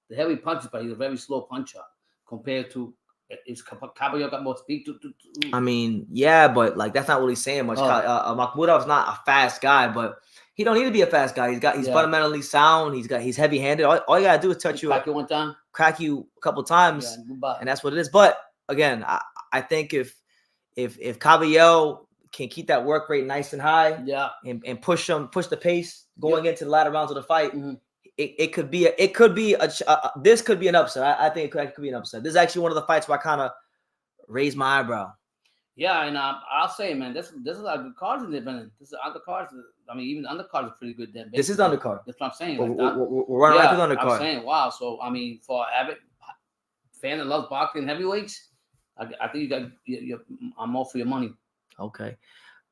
The heavy punches, but he's a very slow puncher compared to. Is Kabayel got more speed? I mean, yeah, but like that's not really saying much. Makhmudov's not a fast guy, but he don't need to be a fast guy. He's fundamentally sound. He's heavy-handed. All you gotta do is touch you, crack you a couple times, and that's what it is. But again, I think if Kabayel can keep that work rate nice and high, and push the pace going into the latter rounds of the fight. This could be an upset. I think it could be an upset. This is actually one of the fights where I kind of raised my eyebrow. Yeah, and I'll say, man, this is a good cards in there, man. This is undercards. I mean, even the undercards are pretty good. Then this is the undercard. That's what I'm saying. We're running right through the undercard. I'm saying, wow. So I mean, for an avid fan that loves boxing heavyweights, I think I'm all for your money. Okay.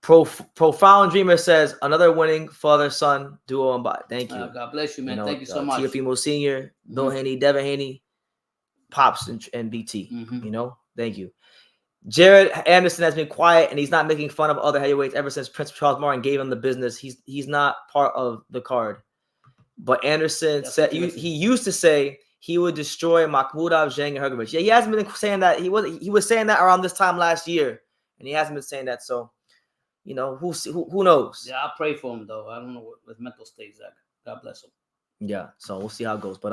Profound Dreamer says another winning father-son duo on bot. Thank you. God bless you, man. Thank you so much. Teofimo Sr., Bill Haney, Devin Haney, Pops, and BT. Thank you. Jared Anderson has been quiet, and he's not making fun of other heavyweights ever since Prince Charles Martin gave him the business. He's not part of the card. But Anderson said he used to say he would destroy Makhmudov, Zhang, and Hergovich. Yeah, he hasn't been saying that. He was saying that around this time last year, and he hasn't been saying that. So. Who knows? Yeah, I pray for him though. I don't know what his mental state is like. God bless him. Yeah, so we'll see how it goes. But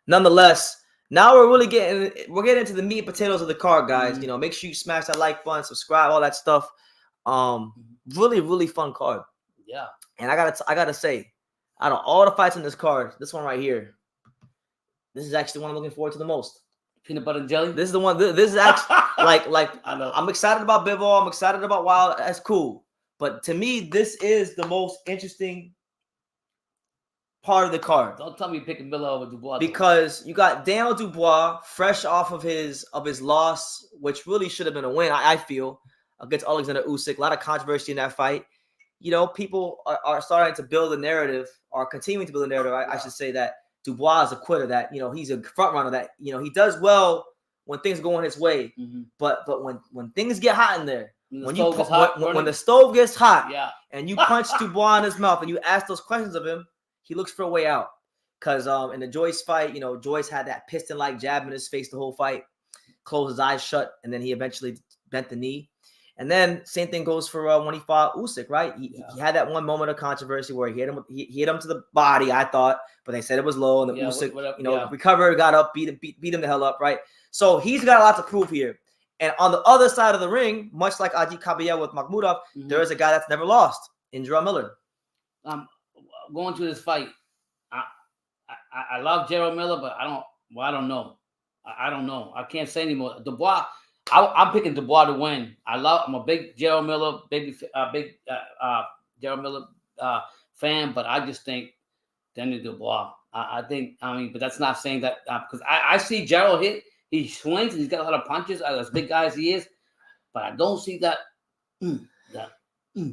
nonetheless, now we're getting into the meat and potatoes of the card, guys. Make sure you smash that like button, subscribe, all that stuff. Really, really fun card. Yeah. And I gotta say, out of all the fights in this card, this one right here, this is actually the one I'm looking forward to the most. Peanut butter and jelly. This is the one. This is actually like I know. I'm excited about Bivol. I'm excited about Wilder. That's cool. But to me, this is the most interesting part of the card. Don't tell me you're picking Miller over Dubois. Because you got Daniel Dubois fresh off of his loss, which really should have been a win, I feel, against Alexander Usyk. A lot of controversy in that fight. You know, people are starting to build a narrative, or continuing to build a narrative, I should say, that Dubois is a quitter, that, you know, he's a front runner, that, you know, he does well when things are going his way. Mm-hmm. But when things get hot in there, when the stove gets hot, and you punch Dubois in his mouth and you ask those questions of him, he looks for a way out. Because in the Joyce fight, you know, Joyce had that piston-like jab in his face the whole fight, closed his eyes shut, and then he eventually bent the knee. And then same thing goes for when he fought Usyk, right? He had that one moment of controversy where he hit him to the body, I thought, but they said it was low, and the Usyk, recovered, got up, beat him the hell up, right? So he's got a lot to prove here. And on the other side of the ring, much like Adi Kabayel with Makhmudov, there is a guy that's never lost in Jarrell Miller. Going to this fight, I love Jarrell Miller, but I don't know. I don't know. I can't say anymore. Dubois. I'm picking Dubois to win. I'm a big Jarrell Miller, big Jarrell Miller fan, but I just think Daniel Dubois. But that's not saying that because I see Jarrell hit. He swings and he's got a lot of punches, as big guy as he is, but I don't see that.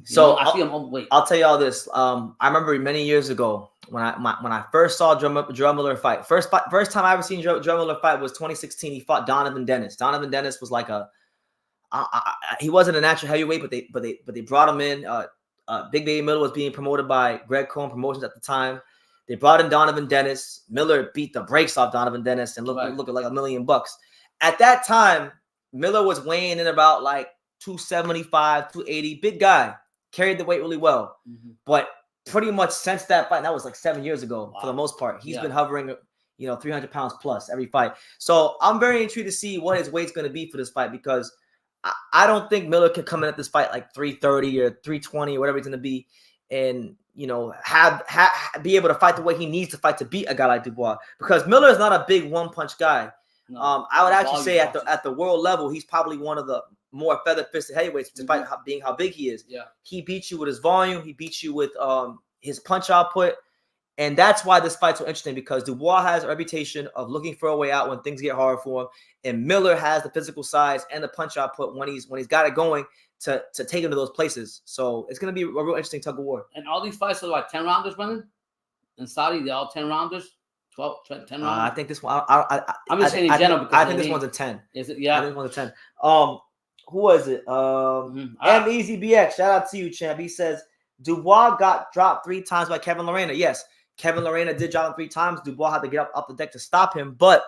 So I see him overweight. I'll tell you all this. I remember many years ago when I first saw Jarrell Miller fight. First time I ever seen Jarrell Miller fight was 2016. He fought Donovan Dennis. Donovan Dennis was like he wasn't a natural heavyweight, but they brought him in. Big Baby Miller was being promoted by Greg Cohen Promotions at the time. They brought in Donovan Dennis. Miller beat the brakes off Donovan Dennis and looked like $1 million. At that time, Miller was weighing in about like 275, 280, big guy, carried the weight really well. But pretty much since that fight, that was like 7 years ago for the most part, he's been hovering, 300 pounds plus every fight. So I'm very intrigued to see what his weight's going to be for this fight, because I don't think Miller can come in at this fight like 330 or 320 or whatever it's going to be, and be able to fight the way he needs to fight to beat a guy like Dubois, because Miller is not a big one punch guy. No, I would actually say at the world level, he's probably one of the more feather-fisted heavyweights, despite being how big he is. He beats you with his volume. He beats you with his punch output. And that's why this fight's so interesting, because Dubois has a reputation of looking for a way out when things get hard for him. And Miller has the physical size and the punch output when he's got it going to take him to those places. So it's going to be a real interesting tug of war. And all these fights are like 10 rounders running? In Saudi, they're all 10 rounders? 10 rounders? I think this one, I'm just saying in general. I think this one's a 10. Is it? Yeah. I think this one's a 10. Who was it? MEZBX. Shout out to you, champ. He says Dubois got dropped 3 times by Kevin Lorena. Yes, Kevin Lorena did drop him 3 times. Dubois had to get up the deck to stop him, but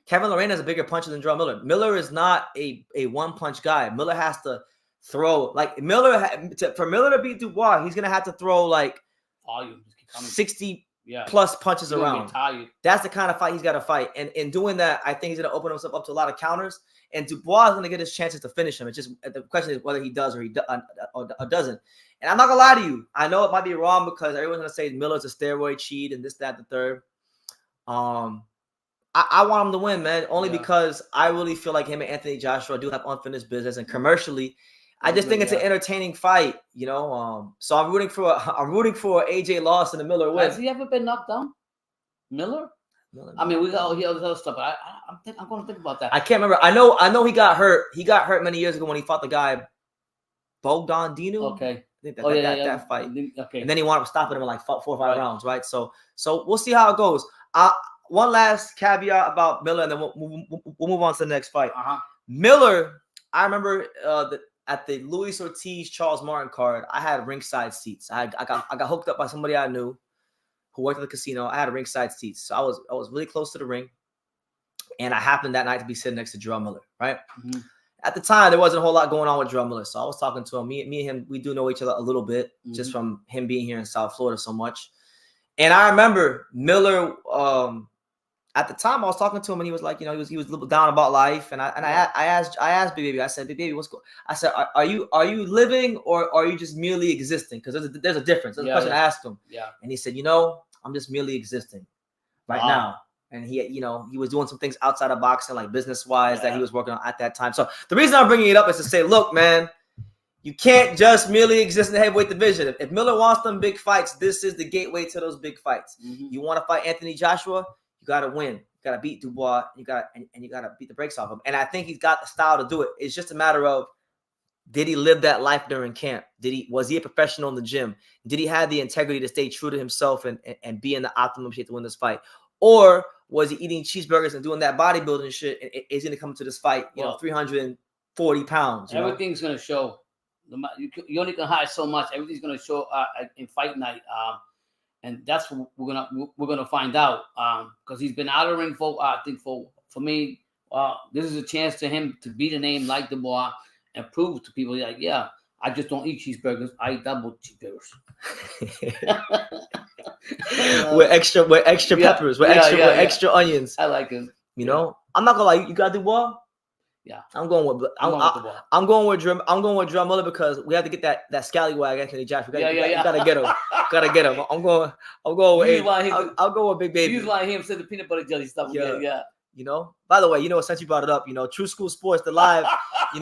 Kevin Lorena is a bigger puncher than Jarrell Miller. Miller is not a one-punch guy. Miller has to throw for Miller to beat Dubois, he's gonna have to throw like 60 plus punches around. That's the kind of fight he's got to fight, and in doing that, I think he's gonna open himself up to a lot of counters. And Dubois is going to get his chances to finish him. It's just the question is whether he does or doesn't. And I'm not going to lie to you. I know it might be wrong because everyone's going to say Miller's a steroid cheat and this, that, the third. I want him to win, man, only because I really feel like him and Anthony Joshua do have unfinished business. And commercially, I just think it's an entertaining fight, So I'm rooting for AJ Loss and the Miller win. Has he ever been knocked down? Miller? I mean, we got all the other stuff, but I'm going to think about that. I can't remember. I know he got hurt. He got hurt many years ago when he fought the guy Bogdan Dinu. Okay. I think that fight. Okay. And then he wound up stopping him in like 4 or 5 rounds, right? So we'll see how it goes. One last caveat about Miller, and then we'll move on to the next fight. Miller, I remember at the Luis Ortiz Charles Martin card, I had ringside seats. I got hooked up by somebody I knew who worked at the casino. I had a ringside seats. So I was really close to the ring. And I happened that night to be sitting next to Jarrell Miller, right? At the time, there wasn't a whole lot going on with Jarrell Miller. So I was talking to him. Me and him, we do know each other a little bit, just from him being here in South Florida so much. And I remember Miller, at the time I was talking to him, and he was like, he was a little down about life. And I asked Big Baby, I said, Big Baby, what's going on? I said, are you living or are you just merely existing? Because there's a difference. That's the question I asked him. And he said, I'm just merely existing right now. And he was doing some things outside of boxing, like business-wise, that he was working on at that time. So the reason I'm bringing it up is to say, look, man, you can't just merely exist in the heavyweight division. If Miller wants them big fights, this is the gateway to those big fights. You want to fight Anthony Joshua, you got to win. You got to beat Dubois. You got to beat the brakes off him. And I think he's got the style to do it. It's just a matter of, did he live that life during camp? Was he a professional in the gym? Did he have the integrity to stay true to himself and be in the optimum shape to win this fight? Or was he eating cheeseburgers and doing that bodybuilding shit? And is he going to come to this fight, 340 pounds? Everything's going to show. You only can hide so much. Everything's going to show in fight night, and that's what we're gonna find out. Because he's been out of the ring for I think for me, this is a chance to him to beat a name like Dubois and prove to people like, yeah, I just don't eat cheeseburgers. I eat double cheeseburgers. With extra peppers, with extra onions. I like him. I'm not gonna lie. You got Dubois. Yeah, I'm going with Drum Miller because we have to get that scallywag Anthony Joshua. Gotta get him. I'm going with I'll go with Big Baby. You like him said the peanut butter jelly stuff again. Yeah. By the way, since you brought it up, True School Sports, the live, I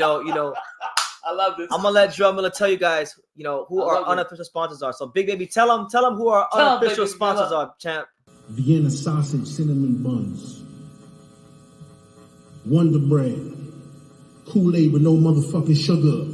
love this. I'm gonna let Drum Miller tell you guys, who our unofficial sponsors are. So Big Baby, tell them who our unofficial sponsors are, champ. Vienna sausage cinnamon buns, Wonder Bread, Kool-Aid with no motherfucking sugar.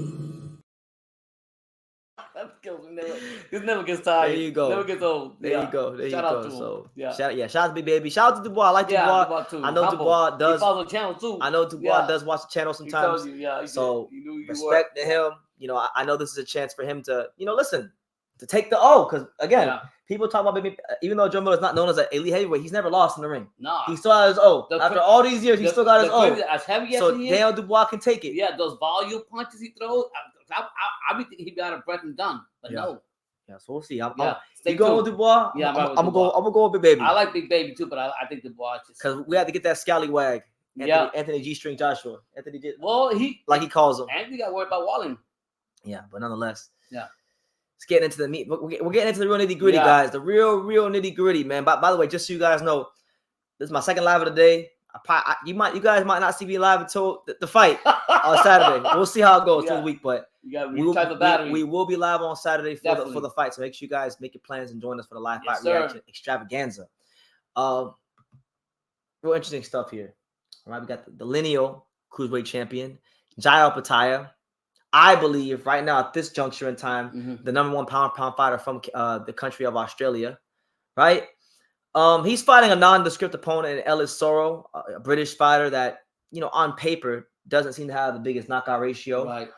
This never gets tired. There you go. Never gets old. There you go. Shout out to him. So shout out to Big Baby. Shout out to Dubois. I like Dubois. Dubois too. I know Dubois does. He follows the channel too. I know Dubois does watch the channel sometimes. He told you, so respect to him. I know this is a chance for him to, listen, to take the O. Because again, people talk about Baby, even though Joe Miller is not known as an elite heavyweight, he's never lost in the ring. No, he still has his O. After all these years, he still got his O. As heavy as so he is, Daniel Dubois can take it. Yeah, those volume punches he throws, I be thinking he'd be out of breath and done, but no. Yeah, so we'll see. You going with Dubois? Yeah, I'm gonna go with Big Baby. I like Big Baby too, but I think Dubois just because we had to get that scallywag. Anthony G-String Joshua. Anthony did he calls him. Anthony got worried about Wallin. Yeah, but nonetheless. Yeah. Let's get into the meat. We're getting into the real nitty-gritty, guys. The real nitty-gritty, man. By the way, just so you guys know, this is my second live of the day. You guys might not see me live until the fight on Saturday. We'll see how it goes through the week, but we will be live on Saturday for the fight. So make sure you guys make your plans and join us for the live fight reaction extravaganza. Real interesting stuff here. All right, we got the lineal cruiserweight champion, Jai Opetaia. I believe right now at this juncture in time, the number one pound fighter from the country of Australia, right? He's fighting a nondescript opponent in Ellis Soro, a British fighter that, on paper doesn't seem to have the biggest knockout ratio. Right.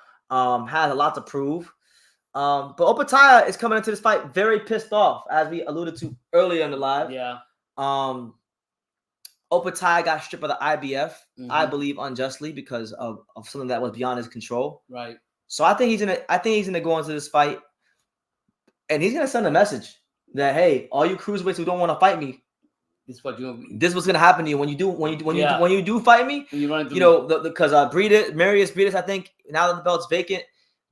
Has a lot to prove. But Opetaia is coming into this fight very pissed off, as we alluded to earlier in the live. Yeah. Opetaia got stripped by the IBF, I believe unjustly because of something that was beyond his control. Right. So I think he's gonna go into this fight, and he's gonna send a message that, hey, all you cruiserweights who don't want to fight me, this is what's gonna happen to you when you do fight me. Because Marius Briedis, I think now that the belt's vacant,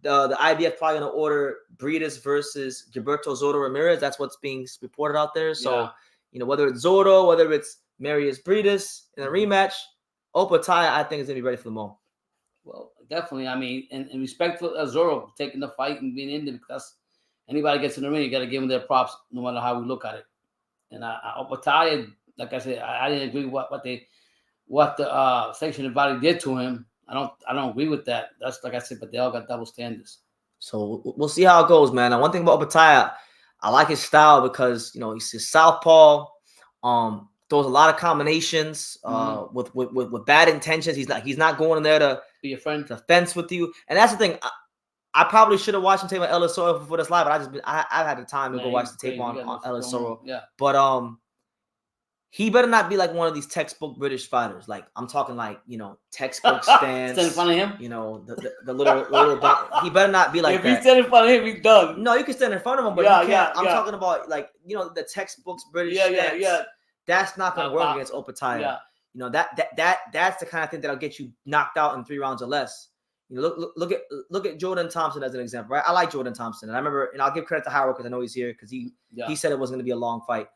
the IBF probably gonna order Briedis versus Gilberto Zotto Ramirez. That's what's being reported out there. So whether it's Zotto, whether it's Marius Briedis in a rematch, Opetaia, I think, is gonna be ready for them all. Well, definitely. I mean, and respect for Zoro taking the fight and being in there, because anybody gets in the ring, you got to give them their props, no matter how we look at it. And Opetaia, like I said, I didn't agree with what the sanctioning body did to him. I don't agree with that. That's like I said, but they all got double standards. So we'll see how it goes, man. Now, one thing about Opetaia, I like his style because he's southpaw. Throws a lot of combinations with bad intentions. He's not going in there to be a friend, to fence with you. And that's the thing. I probably should have watched him tape on Ellis Soro before this live, but I've had the time to go watch the tape on Ellis Soro. Yeah. But he better not be like one of these textbook British fighters. Like I'm talking like textbook stance. Stand in front of him. The little he better not be like if that. If he stand in front of him, he's done. No, you can stand in front of him, but you can't. I'm talking about like the textbooks British stance. Yeah. That's not going to work against Opetaia. Yeah. That's the kind of thing that'll get you knocked out in 3 rounds or less. Look at Jordan Thompson as an example, right? I like Jordan Thompson, and I remember, and I'll give credit to Howard because I know he's here because he said it wasn't going to be a long fight.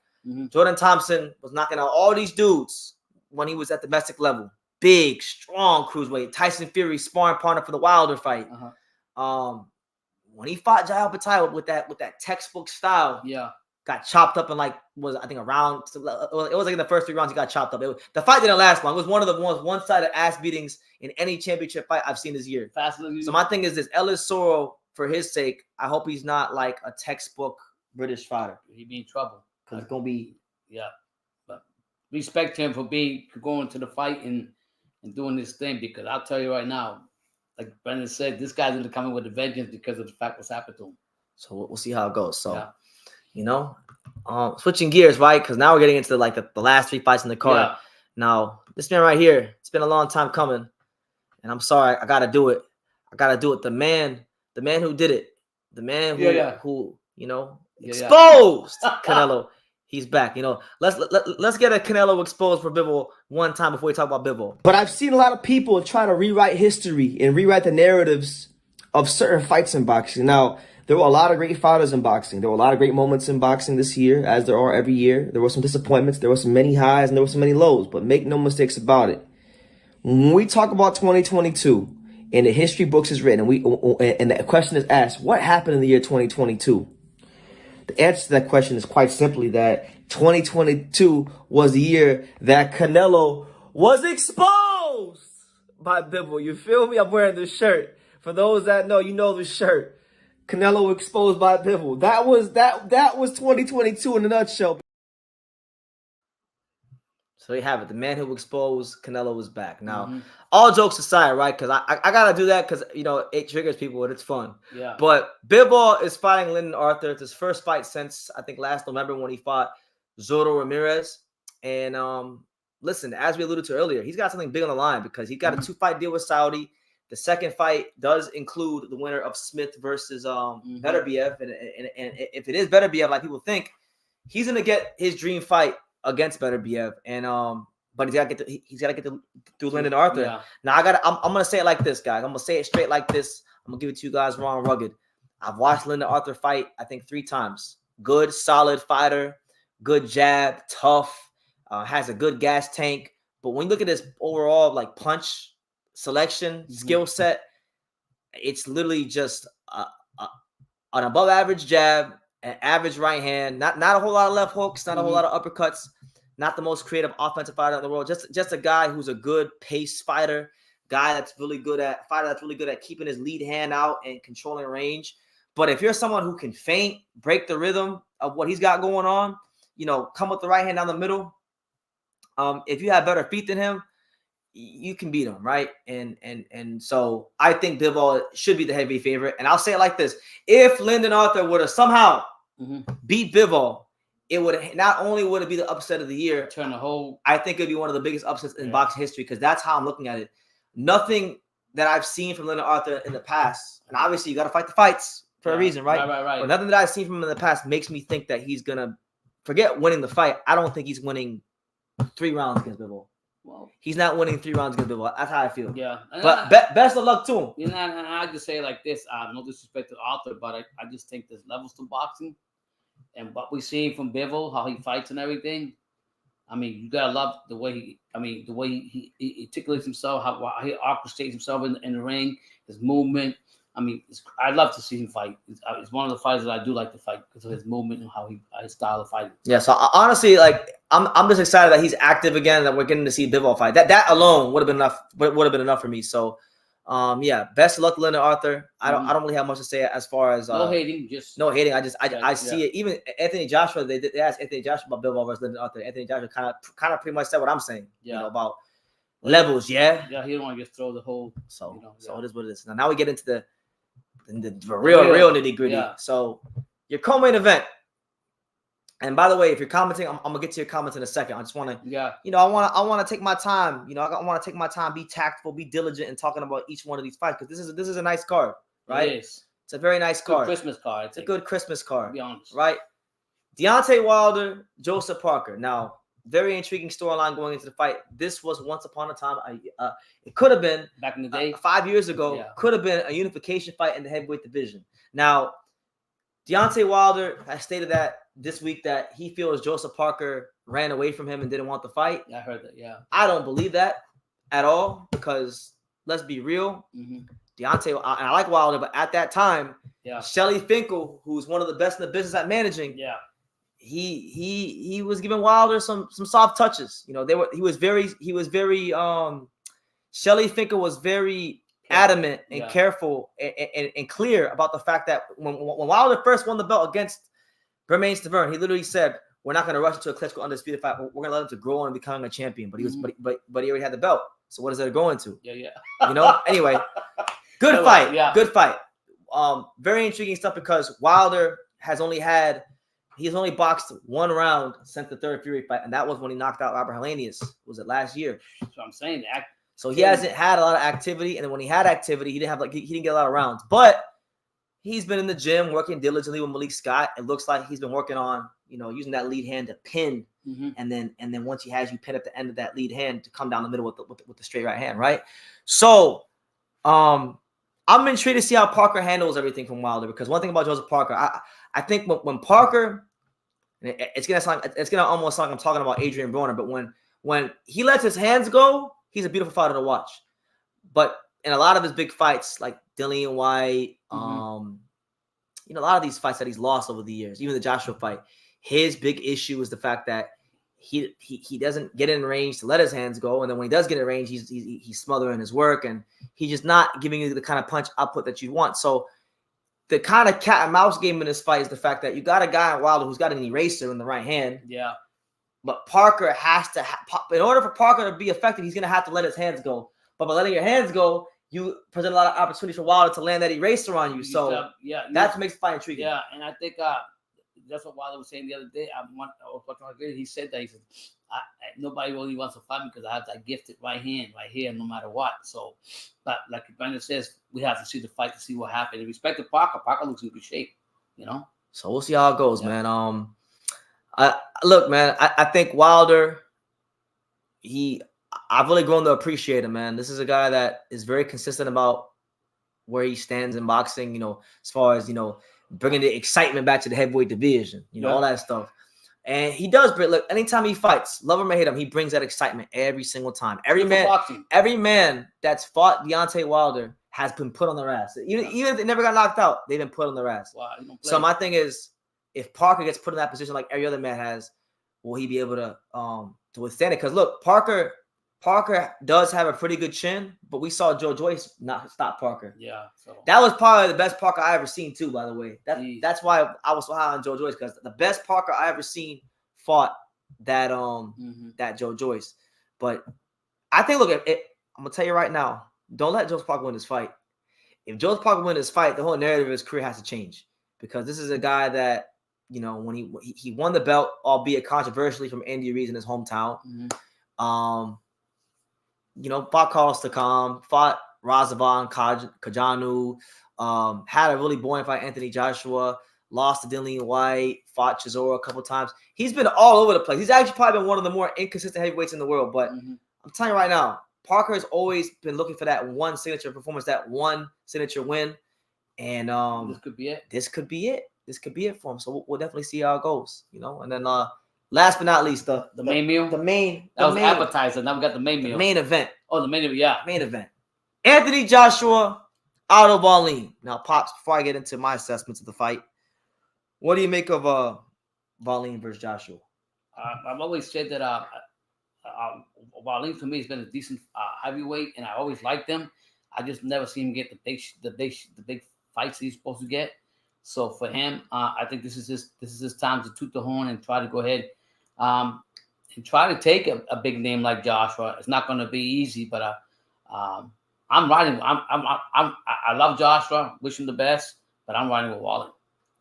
Jordan Thompson was knocking out all these dudes when he was at domestic level. Big, strong cruiserweight. Tyson Fury, sparring partner for the Wilder fight. When he fought Jai Opetaia with that textbook style, got chopped up in like a round. It was like in the first 3 rounds he got chopped up. The fight didn't last long. It was one of the most one-sided ass beatings in any championship fight I've seen this year. So my thing is this: Ellis Soro, for his sake, I hope he's not like a textbook British fighter. He'd be in trouble because it's gonna be But respect him for going to the fight and doing this thing, because I'll tell you right now, like Brendan said, this guy's gonna come in with a vengeance because of the fact what's happened to him. So we'll see how it goes. So switching gears, right? Because now we're getting into like the last 3 fights in the card. Now this man right here, it's been a long time coming, and I'm sorry, I gotta do it. The man who did it, the man who exposed Canelo. He's back. Let's get a Canelo exposed for Bivol one time before we talk about Bivol. But I've seen a lot of people try to rewrite history and rewrite the narratives of certain fights in boxing. Now, there were a lot of great fighters in boxing. There were a lot of great moments in boxing this year, as there are every year. There were some disappointments. There were some many highs and there were some many lows. But make no mistakes about it. When we talk about 2022 and the history books is written, and the question is asked, what happened in the year 2022? The answer to that question is quite simply that 2022 was the year that Canelo was exposed by Bivol. You feel me? I'm wearing the shirt. For those that know, you know the shirt. Canelo exposed by Bivol. That was 2022 in a nutshell. So you have it. The man who exposed Canelo was back. Now, all jokes aside, right? Because I gotta do that because it triggers people and it's fun. Yeah. But Bivol is fighting Lyndon Arthur. It's his first fight since I think last November when he fought Soro Ramirez. And listen, as we alluded to earlier, he's got something big on the line because he got a 2-fight deal with Saudi. The second fight does include the winner of Smith versus Beterbiev, and if it is Beterbiev, like people think, he's gonna get his dream fight against Beterbiev, and but he's gotta get through Lyndon Arthur. Yeah. Now I'm gonna say it like this, guys. I'm gonna say it straight like this. I'm gonna give it to you guys raw and rugged. I've watched Lyndon Arthur fight, I think 3 times. Good, solid fighter, good jab, tough, has a good gas tank. But when you look at his overall like punch selection, skill set, it's literally just an above average jab, an average right hand, not a whole lot of left hooks, not a whole lot of uppercuts, not the most creative offensive fighter in the world, just a guy who's a good pace fighter, fighter that's really good at keeping his lead hand out and controlling range. But if you're someone who can feint, break the rhythm of what he's got going on, come with the right hand down the middle, if you have better feet than him, you can beat him, right? And so I think Bivol should be the heavy favorite. And I'll say it like this: if Lyndon Arthur would have somehow beat Bivol, it would not only would it be the upset of the year, I think it'd be one of the biggest upsets in boxing history, because that's how I'm looking at it. Nothing that I've seen from Lyndon Arthur in the past, and obviously you got to fight the fights for a reason, right? Right. But nothing that I've seen from him in the past makes me think that he's gonna forget winning the fight. I don't think he's winning 3 rounds against Bivol. Well, he's not winning 3 rounds against Bival. That's how I feel. Yeah. But best of luck to him. And I just say it like this. No disrespect to Arthur, but I just think there's levels to boxing. And what we see from Bivol, how he fights and everything, I mean, you got to love the way he articulates himself, how he orchestrates himself in the ring, his movement. I mean, I'd love to see him fight. It's one of the fighters that I do like to fight because of his movement and how his style of fighting. Yeah, so honestly, like I'm just excited that he's active again, that we're getting to see Bivol fight. That alone would have been enough. Would have been enough for me. So, yeah, best of luck to Lyndon Arthur. I don't really have much to say as far as no hating, no hating. I see it. Even Anthony Joshua, they asked Anthony Joshua about Bivol versus Lyndon Arthur. Anthony Joshua kind of pretty much said what I'm saying. Yeah. About levels. Yeah. Yeah, he don't want to just throw the whole. So it is what it is. Now we get into the real nitty gritty. Yeah. So your co-main event. And by the way, if you're commenting, I'm gonna get to your comments in a second. I just want to, I want to take my time. I want to take my time, be tactful, be diligent in talking about each one of these fights, because this is a nice card, right? It is. It's a very nice card. Christmas card. It's a good Christmas card. To be honest, right? Deontay Wilder, Joseph Parker. Now, very intriguing storyline going into the fight. This was once upon a time. It could have been back in the day, 5 years ago. Could have been a unification fight in the heavyweight division. Now, Deontay Wilder has stated that this week that he feels Joseph Parker ran away from him and didn't want the fight. I heard that, yeah. I don't believe that at all because let's be real. Deontay, I like Wilder, but at that time, Shelly Finkel, who's one of the best in the business at managing, he was giving Wilder some soft touches. You know, he was very Shelly Finkel was very adamant and careful and clear about the fact that when Wilder first won the belt against Bermane Stiverne, he literally said, "We're not going to rush into a Klitschko undisputed fight. We're going to let him to grow on and becoming a champion." But he was, but he already had the belt. So what is that going to? You know. Anyway, good fight. Good fight. Very intriguing stuff because Wilder he's only boxed one round since the third Fury fight, and that was when he knocked out Robert Helenius. Was it last year? That's what I'm saying. So he hasn't had a lot of activity, and then when he had activity, he didn't get a lot of rounds. But he's been in the gym working diligently with Malik Scott. It looks like he's been working on, using that lead hand to pin, and then once he has you pin at the end of that lead hand to come down the middle with the straight right hand, right? So, I'm intrigued to see how Parker handles everything from Wilder because one thing about Joseph Parker, I think when Parker, it's gonna almost sound like I'm talking about Adrian Broner, but when he lets his hands go, he's a beautiful fighter to watch. But in a lot of his big fights, like Dillian White, a lot of these fights that he's lost over the years, even the Joshua fight, his big issue is the fact that he doesn't get in range to let his hands go, and then when he does get in range, he's smothering his work, and he's just not giving you the kind of punch output that you want. So the kind of cat and mouse game in this fight is the fact that you got a guy in Wilder who's got an eraser in the right hand. Yeah. But Parker has to, in order for Parker to be effective, he's going to have to let his hands go. But by letting your hands go, you present a lot of opportunity for Wilder to land that eraser on you. So that's what makes the fight intriguing. Yeah, and I think that's what Wilder was saying the other day. He said that. He said, nobody really wants to fight me because I have that gifted right hand right here no matter what. So, but like Brandon says, we have to see the fight to see what happens. In respect to Parker, Parker looks in good shape, So we'll see how it goes, man. Look, man, I think Wilder, I've really grown to appreciate him, man. This is a guy that is very consistent about where he stands in boxing, as far as, bringing the excitement back to the heavyweight division, all that stuff. And he does, but look, anytime he fights, love him or hate him, he brings that excitement every single time. Every man that's fought Deontay Wilder has been put on their ass. Even if they never got knocked out, they've been put on their ass. Wow, so my thing is, if Parker gets put in that position like every other man has, will he be able to withstand it? Because look, Parker does have a pretty good chin, but we saw Joe Joyce not stop Parker. Yeah, so that was probably the best Parker I ever seen too. By the way, that's why I was so high on Joe Joyce, because the best Parker I ever seen fought that that Joe Joyce. But I think, look, I'm gonna tell you right now, don't let Joe Parker win this fight. If Joe Parker wins this fight, the whole narrative of his career has to change, because this is a guy that, when he won the belt, albeit controversially, from Andy Reid in his hometown. Fought Carlos Takam, fought Razavan Kajanu, had a really boring fight, Anthony Joshua, lost to Dillian White, fought Chisora a couple times. He's been all over the place. He's actually probably been one of the more inconsistent heavyweights in the world. But I'm telling you right now, Parker has always been looking for that one signature performance, that one signature win. And this could be it. This could be it for him. So we'll definitely see how it goes, And then last but not least, the main meal. The main appetizer. Now we got the main meal. The main event. Oh, the main event. Yeah, main event. Anthony Joshua, Otto Wallin. Now, Pops, before I get into my assessments of the fight, what do you make of Wallin versus Joshua? I've always said that Wallin for me has been a decent heavyweight, and I always liked him. I just never seen him get the big fights he's supposed to get. So for him, I think this is his time to toot the horn and try to go ahead and try to take a big name like Joshua. It's not going to be easy, but I'm riding. I love Joshua. Wish him the best, but I'm riding with Wallin.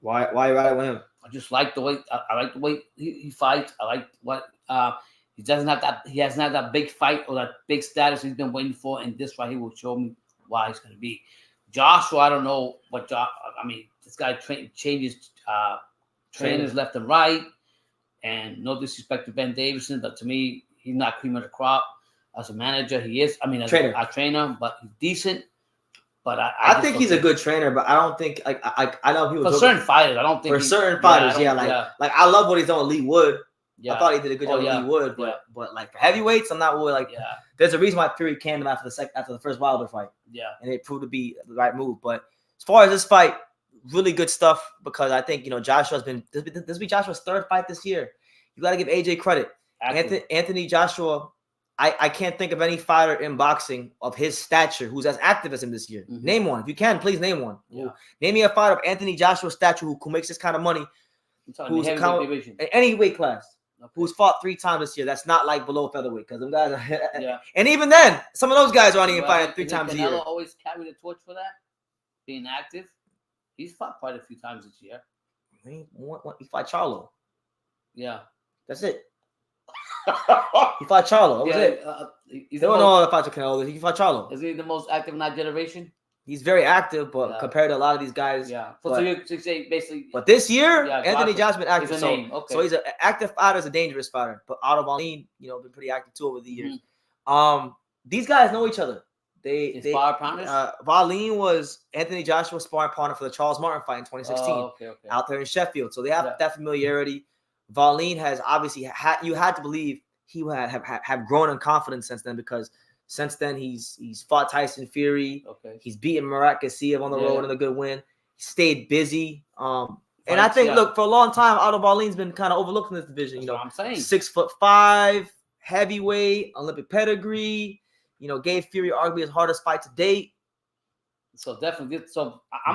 Why are you riding with him? I just like the way I like the way he fights. I like what he doesn't have that. He hasn't had that big fight or that big status he's been waiting for, and this fight he will show me why he's going to be. Joshua, I don't know what this guy changes trainers left and right, and no disrespect to Ben Davison, but to me, he's not cream of the crop. As a manager, he is. As a trainer, but he's decent. But I think he's a good trainer, but I don't think I know he was for certain fighters. I don't think for certain fighters. Like I love what he's done with Lee Wood. Yeah. I thought he did a good job with Lee Wood, but like for heavyweights, I'm not really like. Yeah. There's a reason why Fury canned him after the first Wilder fight. Yeah, and it proved to be the right move. But as far as this fight, really good stuff because I think Joshua's been this will be Joshua's third fight this year. You got to give AJ credit. Anthony Joshua. I can't think of any fighter in boxing of his stature who's as active as him this year. Mm-hmm. Name one. If you can, please name one. Yeah. Name me a fighter of Anthony Joshua's stature who makes this kind of money, who's in any weight class, who's fought 3 times this year. That's not like below featherweight because them guys are and even then, some of those guys aren't even fighting 3 times a year. Canelo always carry the torch for that, being active. He's fought quite a few times this year. He fought Charlo. Yeah. That's it. He fought Charlo. That was it. They don't know all the fights of Canelo. He fought Charlo. Is he the most active in that generation? He's very active, but compared to a lot of these guys. Yeah. So you say basically. But this year, Anthony Joshua's been active. So he's an active fighter, is a dangerous fighter. But Otto Wallin, been pretty active too over the years. Mm-hmm. These guys know each other. They sparring partners. Wallin was Anthony Joshua's sparring partner for the Charles Martin fight in 2016 out there in Sheffield. So they have that familiarity. Wallin has obviously you had to believe he would have grown in confidence since then because since then he's fought Tyson Fury. Okay. He's beaten Murat Gassiev on the road in a good win. He stayed busy. And I think look, for a long time, Otto Wallin's been kind of overlooked in this division. That's what I'm saying. 6'5", heavyweight, Olympic pedigree. Gave Fury arguably his hardest fight to date. So definitely,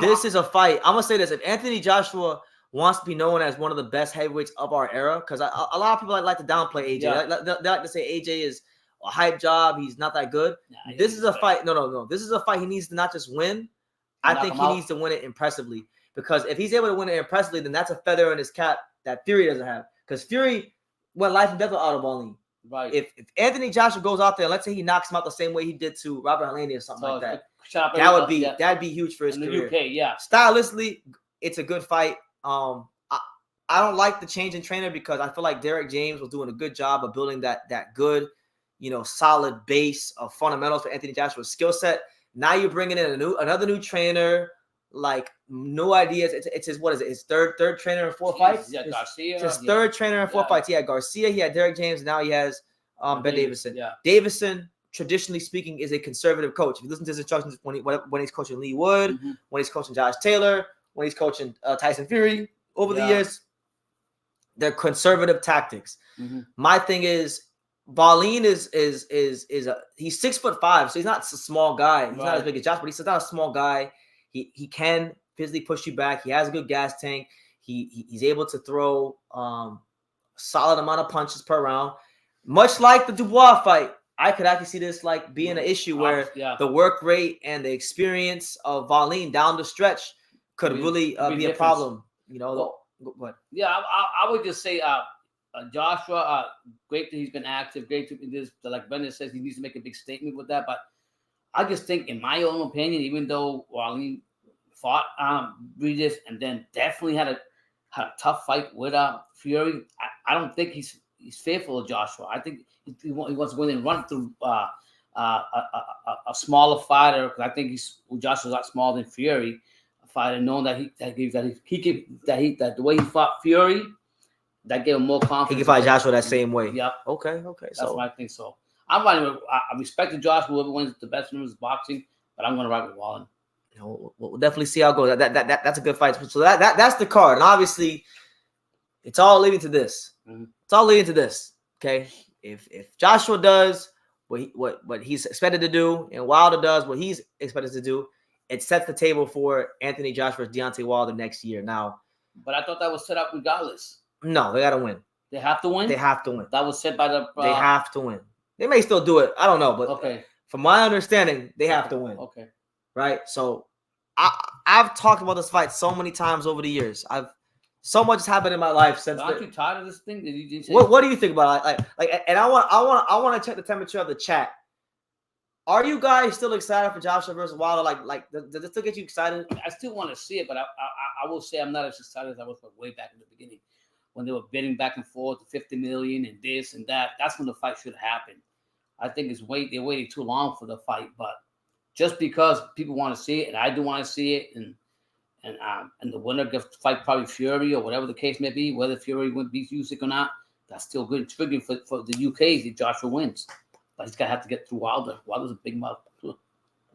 this is a fight. I'm gonna say this: if Anthony Joshua wants to be known as one of the best heavyweights of our era, because a lot of people like to downplay AJ. Yeah. They like to say AJ is a hype job. He's not that good. This is a fight. No. This is a fight he needs to not just win. I think he needs to win it impressively. Because if he's able to win it impressively, then that's a feather in his cap that Fury doesn't have. Because Fury went life and death with Otto Wallin. Right. If Anthony Joshua goes out there and let's say he knocks him out the same way he did to Robert Helenius or something like that, that'd be huge for his career. UK, Stylistically, it's a good fight. I don't like the change in trainer because I feel like Derek James was doing a good job of building that good, solid base of fundamentals for Anthony Joshua's skill set. Now you're bringing in another new trainer, like no ideas. It's his his third trainer in 4 fights. Yeah, Garcia. It's his third trainer in 4 fights. He had Garcia, he had Derek James, and now he has Ben Davison. Yeah. Davison, traditionally speaking, is a conservative coach. If you listen to his instructions when he's coaching Lee Wood, when he's coaching Josh Taylor, when he's coaching Tyson Fury over the years, they're conservative tactics. My thing is, Wallin he's 6'5", so he's not a small guy. He's not as big as Josh, but he's not a small guy. He can physically push you back. He has a good gas tank. He's able to throw a solid amount of punches per round. Much like the Dubois fight, I could actually see this like being an issue where the work rate and the experience of Wallin down the stretch could really be a problem. What? Yeah, I would just say Joshua, great that he's been active. Great to this, like Brendan says, he needs to make a big statement with that. But I just think, in my own opinion, even though Wallin fought Regis and then definitely had a tough fight with Fury, I don't think he's fearful of Joshua. I think he wants to go in and run through a smaller fighter because I think Joshua's a lot smaller than Fury. A fighter knowing that the way he fought Fury, that gave him more confidence. He can fight Joshua that same way. Yep. Okay. That's what I think so. I'm riding with. I respect Joshua. Whoever wins the best in his boxing, but I'm going to ride with Wallin. We'll definitely see how it goes. That's a good fight. So that's the card, and obviously, it's all leading to this. It's all leading to this. Okay, if Joshua does what he's expected to do, and Wilder does what he's expected to do, it sets the table for Anthony Joshua versus Deontay Wilder next year. Now, but I thought that was set up regardless. No, they got to win. They have to win? They have to win. That was set by the... They have to win. They may still do it. I don't know. But from my understanding, they have to win. Okay. Right? So I've talked about this fight so many times over the years. So much has happened in my life since... Aren't you tired of this thing? Did you say what do you think about it? Like, and I want to check the temperature of the chat. Are you guys still excited for Joshua versus Wilder? Like, does it still get you excited? I still want to see it, but I will say I'm not as excited as I was way back in the beginning. When they were bidding back and forth, 50 million and this and that, that's when the fight should happen. I think they waited too long for the fight. But just because people want to see it, and I do want to see it, and the winner gets to fight probably Fury or whatever the case may be, whether Fury beats Usyk or not, that's still good. It's good for the UK if Joshua wins. But he's going to have to get through Wilder. Wilder's a big mouth. You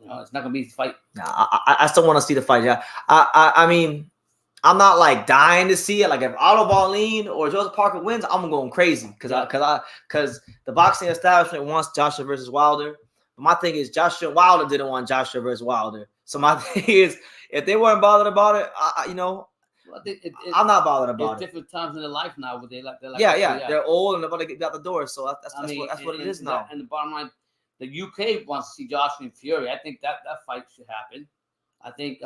know, it's not going to be easy to fight. No, I still want to see the fight, yeah. I mean, I'm not like dying to see it. Like if Otto Wallin or Joseph Parker wins, I'm going crazy because the boxing establishment wants Joshua versus Wilder. But my thing is Joshua Wilder didn't want Joshua versus Wilder. So my thing is, if they weren't bothered about it, I'm not bothered about it. It's different times in their life now where they're like they're old and they're about to get out the door. So that's what it is now. And the bottom line, the UK wants to see Joshua and Fury. I think that fight should happen. I think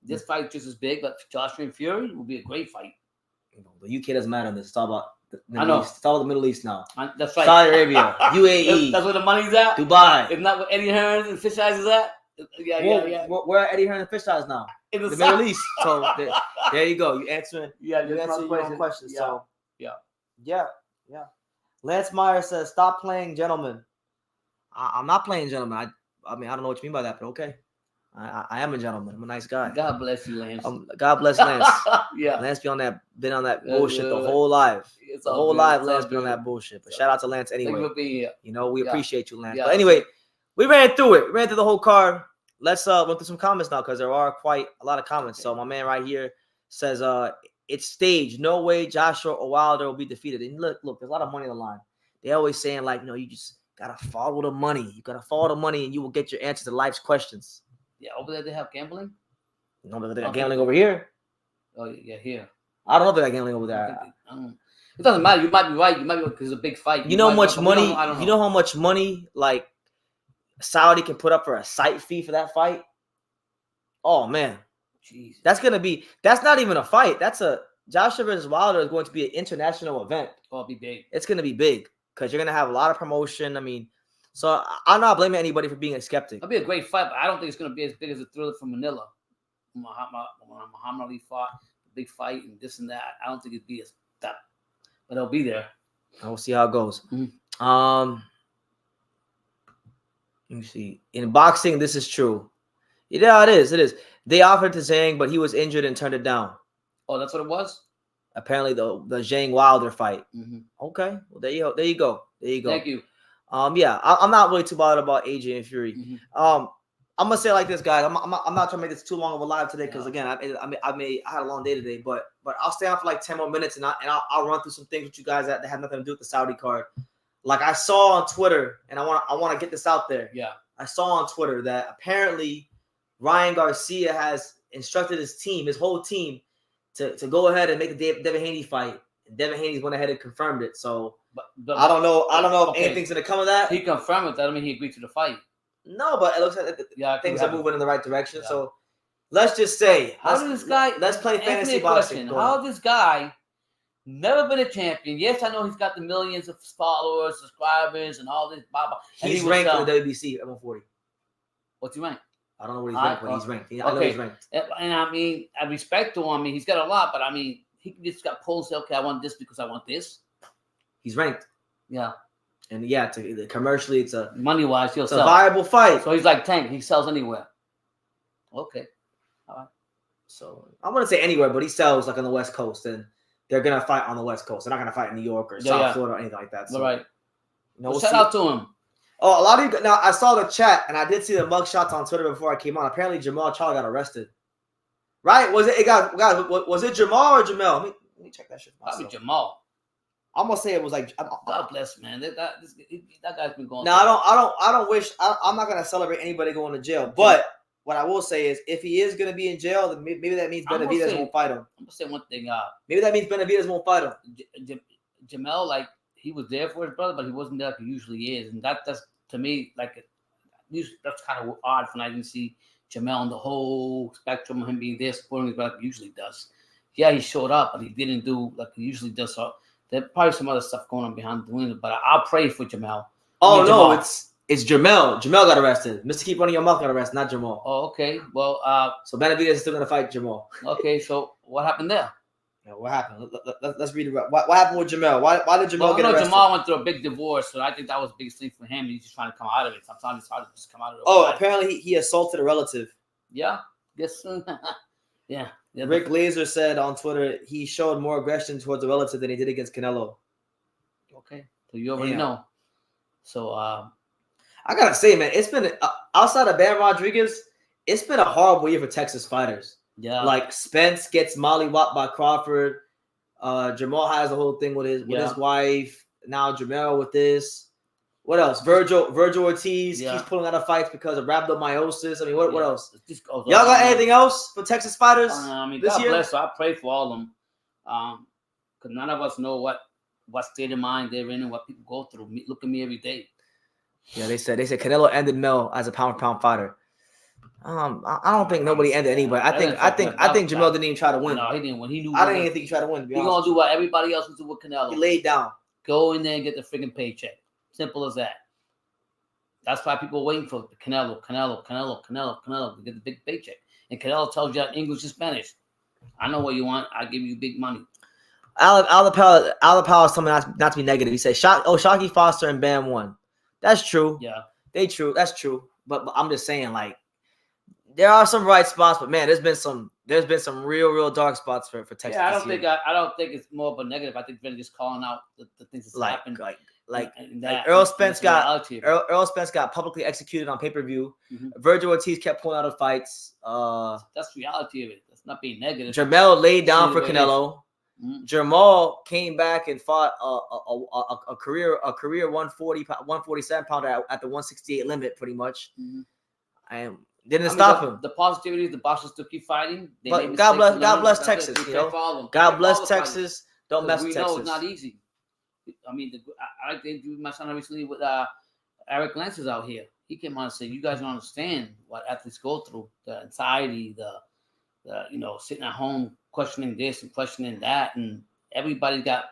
this fight just as big, but Joshua and Fury will be a great fight. The UK doesn't matter. It's all about the I know. East. It's all about the Middle East now. That's right. Saudi Arabia, UAE. That's where the money's at. Dubai. Isn't that what Eddie Hearn and Fish Eyes is at? Yeah. Where are Eddie Hearn and Fish Eyes now? In the Middle East. So there you go. You answering your own questions. Yeah. So yeah. Lance Meyer says, "Stop playing gentleman." I'm not playing gentleman. I mean, I don't know what you mean by that, but okay. I am a gentleman. I'm a nice guy. God bless you, Lance. God bless Lance. Yeah. Lance been on that bullshit the whole life. The whole life, Lance been on that bullshit. But shout out to Lance anyway. Thank you for being here. You know, we appreciate you, Lance. Yeah. But anyway, we ran through it. We ran through the whole card. Let's run through some comments now because there are quite a lot of comments. Okay. So my man right here says, it's staged. No way Joshua or Wilder will be defeated. And look, there's a lot of money on the line. They always saying like, you just gotta follow the money. You gotta follow the money, and you will get your answers to life's questions. Yeah, over there they have gambling. No, but they got gambling over here. Oh yeah, here. I don't know if they got gambling over there. It doesn't matter. You might be right. You might be because it's a big fight. You know how much money? You know how much money like Saudi can put up for a site fee for that fight? Oh man, jeez, that's not even a fight. That's a Joshua versus Wilder is going to be an international event. Oh, it'll be big. It's going to be big because you're going to have a lot of promotion. I mean, so I'm not blaming anybody for being a skeptic. It'll be a great fight, but I don't think it's going to be as big as a Thriller from Manila. When Muhammad Ali fought, a big fight and this and that. I don't think it'd be as that, but it'll be there. We'll see how it goes. Mm-hmm. Let me see. In boxing, this is true. Yeah, it is. It is. They offered to Zhang, but he was injured and turned it down. Oh, that's what it was? Apparently, the Zhang Wilder fight. Mm-hmm. Okay. Well, there you go. Thank you. Yeah, I'm not really too bothered about AJ and Fury. Mm-hmm. I'm gonna say it like this, guys. I'm not trying to make this too long of a live today because again, I had a long day today, but I'll stay on for like 10 more minutes and I'll run through some things with you guys that have nothing to do with the Saudi card. Like I saw on Twitter, and I want to get this out there. Yeah, I saw on Twitter that apparently Ryan Garcia has instructed his whole team, to go ahead and make the Devin Haney fight. And Devin Haney's went ahead and confirmed it. So but I don't know if anything's gonna come of that. He confirmed it. That doesn't mean he agreed to the fight. No, but it looks like things are moving in the right direction. Yeah. So let's just say, let's play fantasy boxing. How this guy never been a champion? Yes, I know he's got the millions of followers, subscribers, and all this. Blah, blah. He's ranked in the WBC at 140. What's he ranked? I don't know what he's ranked, but he's ranked. I know he's ranked. And I mean, I respect to him. I mean, he's got a lot, but I mean, he just got pulled and say, okay, I want this because I want this. He's ranked. Yeah. And yeah, commercially, it's a money-wise, he'll sell. A viable fight. So he's like Tank. He sells anywhere. Okay. All right. So I'm going to say anywhere, but he sells like on the West Coast, and they're going to fight on the West Coast. They're not going to fight in New York or South Florida or anything like that. So, all right. We'll shout out to him. Oh, a lot of you. Now I saw the chat, and I did see the mug shots on Twitter before I came on. Apparently, Jamal Charlo got arrested. Right? Was it? Guys, was it Jamal or Jamel? Let me check that shit. Probably Jamal. I'm gonna say it was like. God bless, man. That guy's been going. No, I don't wish. I'm not gonna celebrate anybody going to jail. But what I will say is, if he is gonna be in jail, then maybe that means Benavidez won't fight him. I'm gonna say one thing. Maybe that means Benavidez won't fight him. Jamel, like he was there for his brother, but he wasn't there like he usually is, and that's to me like that's kind of odd when I didn't see Jamel on the whole spectrum of him being there supporting his brother like he usually does. Yeah, he showed up, but he didn't do like he usually does. So there's probably some other stuff going on behind the window, but I'll pray for Jamel. Oh, no, it's Jamel. Jamel got arrested. Mr. Keep Running Your Mouth got arrested, not Jamal. Oh, okay. Well, so Benavidez is still going to fight Jamal. Okay, so what happened there? Yeah, what happened? Let's read it. What happened with Jamel? Why did Jamel get arrested? Jamal went through a big divorce, so I think that was the biggest thing for him. He's just trying to come out of it. Sometimes it's hard to just come out of it. Oh, apparently he assaulted a relative. Yeah. Guess. Yeah. Rick Laser said on Twitter he showed more aggression towards a relative than he did against Canelo. Okay, so you already know. So I gotta say, man, it's been outside of Bam Rodriguez, it's been a horrible year for Texas fighters. Yeah, like Spence gets mollywopped by Crawford. Jamal has the whole thing with his wife. Now Jamel with this. What else? Virgil Ortiz keeps pulling out of fights because of rhabdomyosis. I mean, what else? Y'all got anything else for Texas fighters this God year? Bless. So I pray for all of them, because none of us know what state of mind they're in and what people go through. Look at me every day. Yeah, they said Canelo ended Mel as a pound for pound fighter. I don't think nobody ended anybody. I think Jamel didn't even try to win. No, he didn't win. He knew. I didn't even think he tried to win. He's gonna do what everybody else was doing with Canelo. He laid down. Go in there and get the freaking paycheck. Simple as that. That's why people are waiting for Canelo to get the big paycheck. And Canelo tells you that English and Spanish. I know what you want. I give you big money. Alapal is something not to be negative. He said, Shockey Foster and Bam won. That's true. Yeah. That's true. But I'm just saying, like, there are some bright spots, but man, there's been some real dark spots for Texas. Yeah, I don't think it's more of a negative. I think they're just calling out the things that's happened. Like Earl Spence got publicly executed on pay-per-view. Mm-hmm. Virgil Ortiz kept pulling out of fights. That's reality of it. That's not being negative. Jamel laid down for Canelo. Mm-hmm. Jamal came back and fought a career 147 pounder at the 168 limit, pretty much. Mm-hmm. And didn't stop him. The positivity is the boxers still keep fighting. But God bless Texas. God bless Texas. Don't mess with Texas. We know it's not easy. I mean, I like to interview my son recently with Eric Lance's out here. He came on and said, "You guys don't understand what athletes go through. The anxiety, the sitting at home questioning this and questioning that, and everybody got.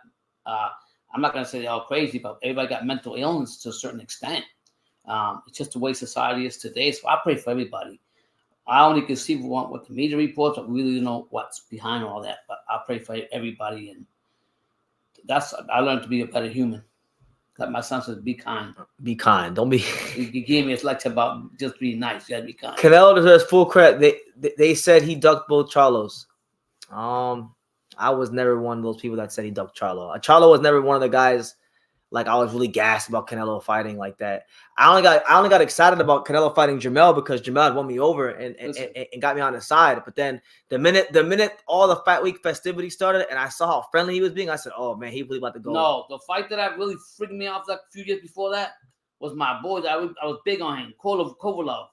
I'm not gonna say they're all crazy, but everybody got mental illness to a certain extent. It's just the way society is today. So I pray for everybody. I only can see what the media reports, but we really don't know what's behind all that. But I pray for everybody, and I learned to be a better human. Like my son says, be kind. Be kind. Don't be. He gave me his lecture about just being nice. You gotta be kind. Canelo deserves full credit. They said he ducked both Charlos. I was never one of those people that said he ducked Charlo. Charlo was never one of the guys like I was really gassed about Canelo fighting like that. I only got excited about Canelo fighting Jamel because Jamel had won me over and got me on his side. But then the minute all the fight week festivities started and I saw how friendly he was being, I said, "Oh man, he really about to go." No, the fight that really freaked me off like a few years before that was my boy. I was big on him, Kovalov,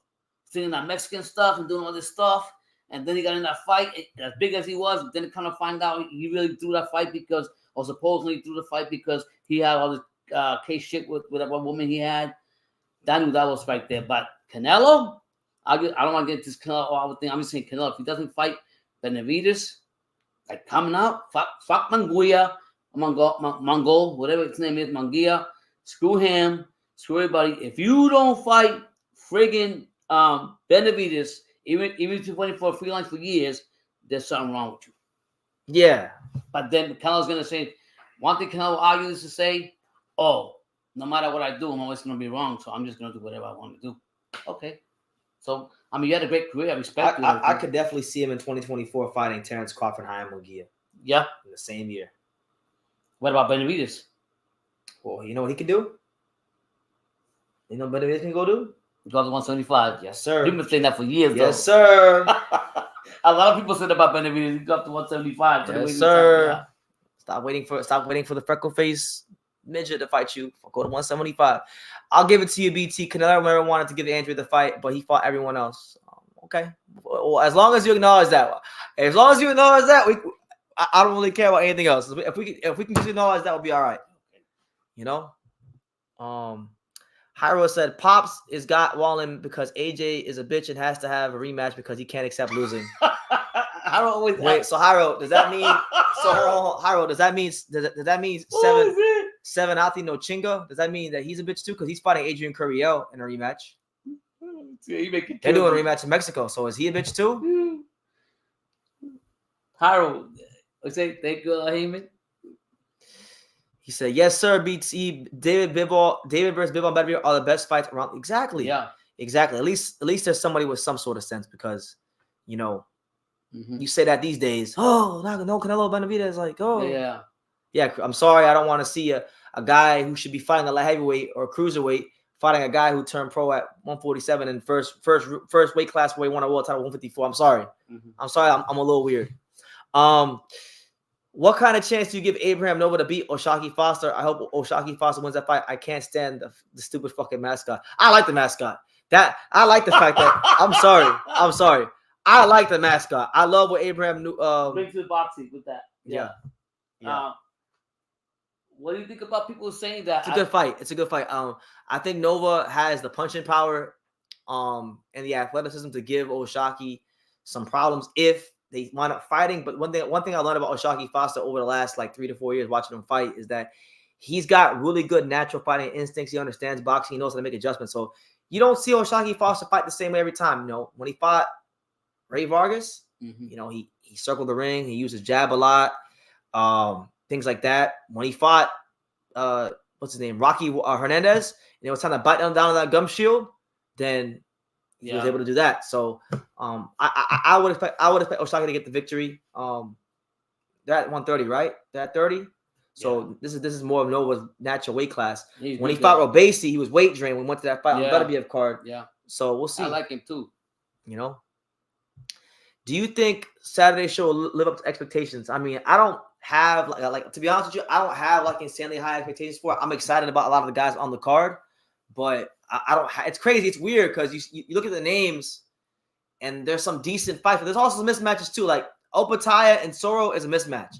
singing that Mexican stuff and doing all this stuff. And then he got in that fight, as big as he was. Then kind of find out he really threw that fight supposedly threw the fight because he had all this case shit with that one woman he had. I knew that was right there. But Canelo, I don't want to get this Canelo all thing. I'm just saying Canelo, if he doesn't fight Benavidez, like coming out, fuck Manguia, Mongol, whatever his name is, Manguia, screw him, screw everybody. If you don't fight friggin' Benavidez, even if you're waiting for a free lunch for years, there's something wrong with you. Yeah. But then Canelo's going to say, one thing Canelo argues to say, no matter what I do, I'm always going to be wrong, so I'm just going to do whatever I want to do. Okay. So, I mean, you had a great career. I respect you. I could definitely see him in 2024 fighting Terrence Crawford, Jaime Munguia. Yeah. In the same year. What about Benavidez? Well, you know what he can do? You know what Benavidez can go do? Go to 175. Yes, sir. You've been saying that for years, Yes, sir. A lot of people said about Benavidez. He got up to 175. Yes, sir. Stop waiting for the freckle face midget to fight you. Go to 175. I'll give it to you, BT. Canelo never wanted to give Andrew the fight, but he fought everyone else. Okay. Well, as long as you acknowledge that, I don't really care about anything else. If we can just acknowledge that, we'll be all right. You know. Hyro said, Pops is got Wallin because AJ is a bitch and has to have a rematch because he can't accept losing. Wait, so Hyro, does that mean does that mean seven Ati no Chinga? Does that mean that he's a bitch too? Because he's fighting Adrian Curiel in a rematch. They're doing a rematch in Mexico, so is he a bitch too? Hyro, Say thank you, Heyman. He said, "Yes, sir. BT David versus Bivol better be are the best fights around." Exactly. Yeah. Exactly. At least there's somebody with some sort of sense because, you know, Mm-hmm. you say that these days. Oh, no, Canelo Benavidez. Like, oh, yeah. I'm sorry. I don't want to see a guy who should be fighting a light heavyweight or cruiserweight fighting a guy who turned pro at 147 and first weight class where he won a world title 154. I'm sorry. Mm-hmm. I'm sorry. I'm a little weird. What kind of chance do you give Abraham Nova to beat O'Shaquie Foster? I hope O'Shaquie Foster wins that fight. I can't stand the stupid fucking mascot. I like the mascot. I like the fact that I'm sorry. I like the mascot. I love what Abraham brings to the boxing with that. Yeah. What do you think about people saying that? It's a good fight. I think Nova has the punching power, and the athleticism to give O'Shaquie some problems if they wind up fighting. But one thing I learned about O'Shaquie Foster over the last 3 to 4 years watching him fight is that he's got really good natural fighting instincts. He understands boxing. He knows how to make adjustments. So you don't see O'Shaquie Foster fight the same way every time. You know, when he fought Ray Vargas, you know, he circled the ring. He used his jab a lot. Things like that. When he fought, what's his name, Rocky Hernandez, and it was time to bite down on that gum shield, then he was able to do that. So I would expect O'Shaquie to get the victory. They're at 130, right? They're at 30. So this is more of Nova's natural weight class. When he fought Robesi, he was weight drained. When we went to that fight on the Beterbiev card. Yeah. So we'll see. I like him too. You know. Do you think Saturday's show will live up to expectations? I mean, I don't have like to be honest with you, I don't have insanely high expectations for it. I'm excited about a lot of the guys on the card, but I don't. It's crazy. It's weird because you look at the names, and there's some decent fights, but there's also some mismatches too. Like Opetaia and Soro is a mismatch.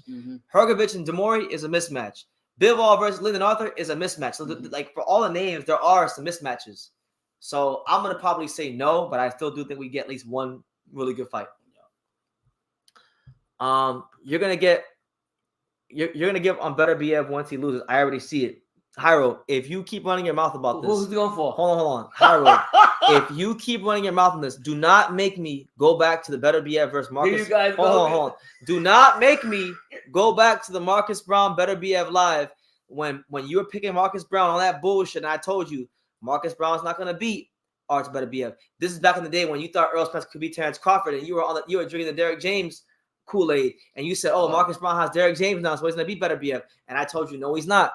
Hergovich and Mori is a mismatch. Bival versus Lyndon Arthur is a mismatch. So for all the names, there are some mismatches. So I'm gonna probably say no, but I still do think we get at least one really good fight. You're gonna give on Beterbiev once he loses. I already see it. Hyro, if you keep running your mouth about this, who's he going for? Hold on. Hyro, if you keep running your mouth on this, do not make me go back to the Beterbiev versus Marcus. Here you guys hold on. Do not make me go back to the Marcus Brown Beterbiev live when you were picking Marcus Brown on that bullshit. And I told you Marcus Brown's not gonna beat Artur Beterbiev. This is back in the day when you thought Earl Spence could beat Terrence Crawford, and you were drinking the Derrick James Kool-Aid, and you said, "Oh, Marcus Brown has Derrick James now, so he's gonna be Beterbiev." And I told you, no, he's not.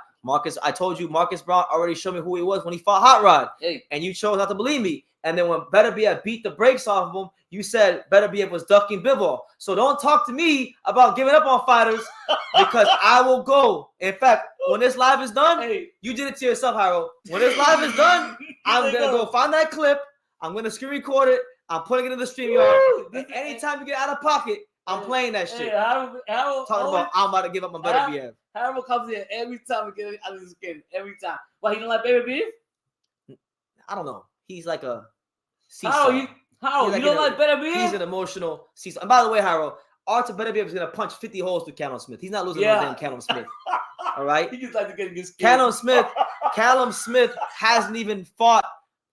I told you Marcus Brown already showed me who he was when he fought Hot Rod, and you chose not to believe me. And then when Beterbiev beat the brakes off of him, you said Beterbiev was ducking Bivol. So don't talk to me about giving up on fighters because I will go. In fact, when this live is done, you did it to yourself, Harold. When this live is done, I'm gonna go find that clip. I'm gonna screen record it. I'm putting it in the StreamYard. Anytime you get out of pocket, I'm playing that shit. Talking about I'm about to give up on Beterbiev. Harold comes in every time we get out of this game. Every time. Why, he don't like Beterbiev? I don't know. He's like a seesaw. How? You don't like Beterbiev? He's an emotional seesaw. And by the way, Harold, Artur Beterbiev is gonna punch 50 holes through Callum Smith. He's not losing his name, Callum Smith. All right. He just like to get against Callum Smith hasn't even fought.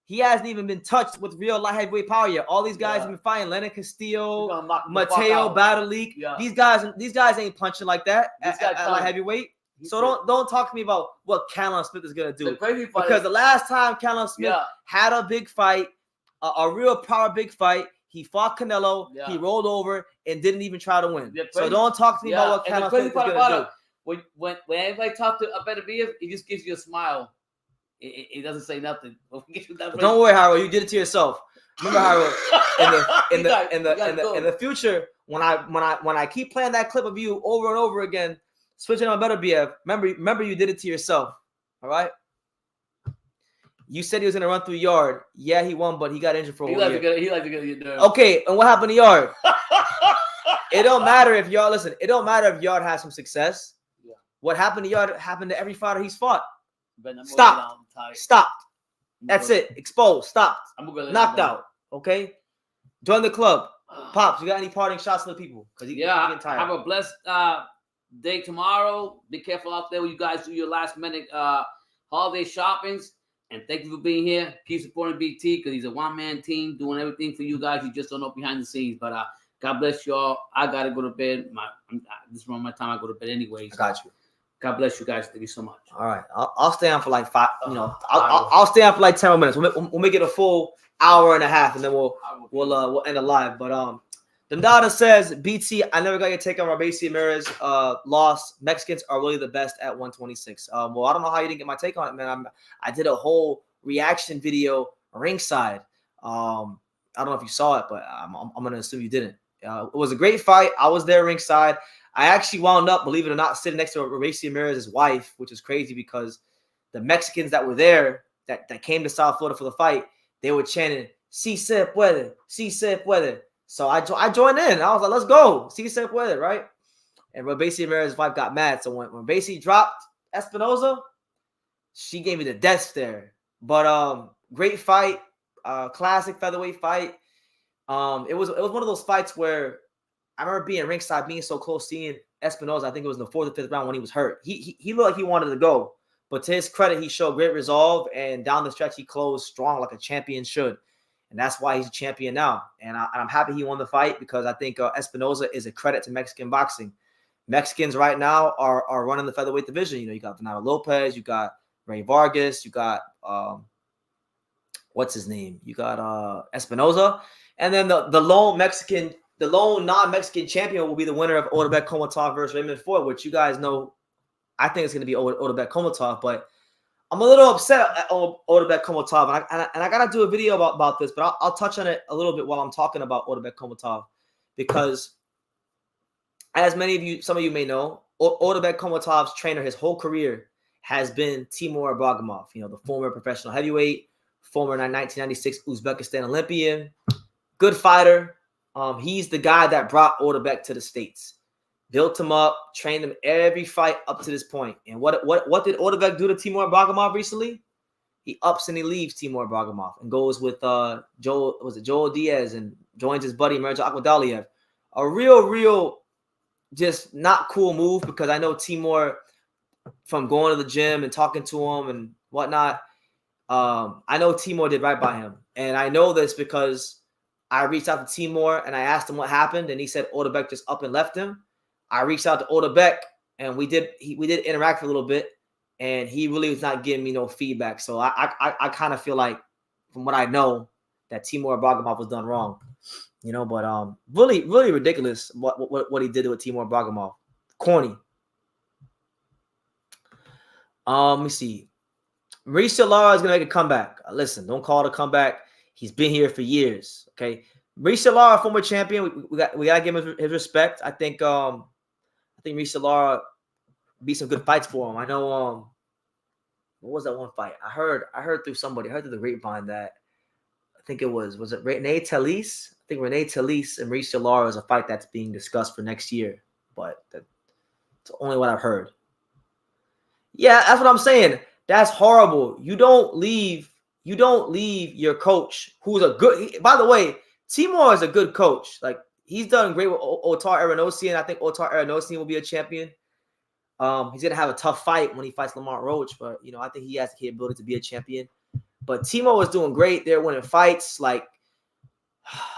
He hasn't even been touched with real light heavyweight power yet. All these guys have been fighting Leonard Castillo, Mateo Badalik. Yeah. These guys ain't punching like that at light heavyweight. So don't talk to me about what Callum Smith is gonna do. Because the last time Callum Smith had a big fight, a real power big fight, he fought Canelo. He rolled over and didn't even try to win. So don't talk to me about what Callum Smith is gonna do. When everybody talks to a Beterbiev, it just gives you a smile. It doesn't say nothing. Don't worry, Harold. You did it to yourself. Remember, Harold, in the future, when I keep playing that clip of you over and over again, switching on Beterbiev, remember you did it to yourself. All right. You said he was gonna run through Yard. Yeah, he won, but he got injured for a whole year. He liked to get there. Okay, and what happened to Yard? It don't matter if Yard. Listen, it don't matter if Yard has some success. Yeah. What happened to Yard happened to every fighter he's fought. Stopped. That's it. Exposed. Stopped. Knocked out. Okay. Join the club. Pops, you got any parting shots to the people? Because getting tired. Have a blessed day tomorrow. Be careful out there when you guys do your last minute holiday shoppings. And thank you for being here. Keep supporting BT because he's a one-man team doing everything for you guys. You just don't know behind the scenes. But God bless you all. I gotta go to bed. This is around my time I go to bed anyways. I got you. God bless you guys. Thank you so much. All right, I'll stay on for like 5. You know, I'll stay on for like 10 more minutes. We'll make it a full hour and a half, and then we'll end the live. But Dundada says, BT, I never got your take on Robeisy Ramirez loss. Mexicans are really the best at 126. Well, I don't know how you didn't get my take on it, man. I did a whole reaction video ringside. I don't know if you saw it, but I'm going to assume you didn't. It was a great fight. I was there ringside. I actually wound up, believe it or not, sitting next to Robeisy Ramirez's wife, which is crazy because the Mexicans that were there that came to South Florida for the fight, they were chanting, "Si se puede, si se puede." So I joined in. I was like, let's go. Si se puede, right? And Robeisy Ramirez's wife got mad. So when Robeisy dropped Espinoza, she gave me the death stare. But great fight, classic featherweight fight. It was one of those fights where I remember being ringside, being so close, seeing Espinoza. I think it was in the 4th or 5th round when he was hurt. He looked like he wanted to go, but to his credit, he showed great resolve, and down the stretch, he closed strong like a champion should, and that's why he's a champion now. And I'm happy he won the fight because I think Espinoza is a credit to Mexican boxing. Mexicans right now are running the featherweight division. You know, you got Fernando Lopez, you got Ray Vargas, you got what's his name? You got Espinoza, and then the lone non-Mexican champion will be the winner of Otabek Komatov versus Raymond Ford, which you guys know. I think it's going to be Otabek Komatov, but I'm a little upset at Otabek Komatov, and I got to do a video about this, but I'll touch on it a little bit while I'm talking about Otabek Komatov, because as some of you may know, Otabek Komatov's trainer his whole career has been Timur Ibragimov, you know, the former professional heavyweight, former 1996 Uzbekistan Olympian, good fighter. He's the guy that brought Otabek to the States, built him up, trained him every fight up to this point. And what did Otabek do to Timur Ibragimov recently? He ups and he leaves Timur Ibragimov and goes with Joel Diaz and joins his buddy Mirza Akhmadaliev. A real just not cool move, because I know Timur from going to the gym and talking to him and whatnot. I know Timur did right by him, and I know this because I reached out to Timur and I asked him what happened, and he said Otabek just up and left him. I reached out to Otabek and we did interact for a little bit, and he really was not giving me no feedback. So I kind of feel like, from what I know, that Timur Ibragimov was done wrong, you know. But really ridiculous what he did with Timur Ibragimov. Corny. Let me see. Mauricio Lara is gonna make a comeback. Listen, don't call it a comeback. He's been here for years. Okay, Mauricio Lara, former champion. We gotta give him his respect. I think Mauricio Lara beat some good fights for him. I know. What was that one fight? I heard through somebody. I heard through the grapevine that I think it was it Renee Talise? I think Renee Talise and Mauricio Lara is a fight that's being discussed for next year. But that's only what I've heard. Yeah, that's what I'm saying. That's horrible. You don't leave your coach, who's a good. By the way, Timur is a good coach. Like, he's done great with Otar Aronosian. I think Otar Aronosian will be a champion. He's gonna have a tough fight when he fights Lamont Roach, but you know, I think he has the capability to be a champion. But Timur was doing great. They're winning fights. Like,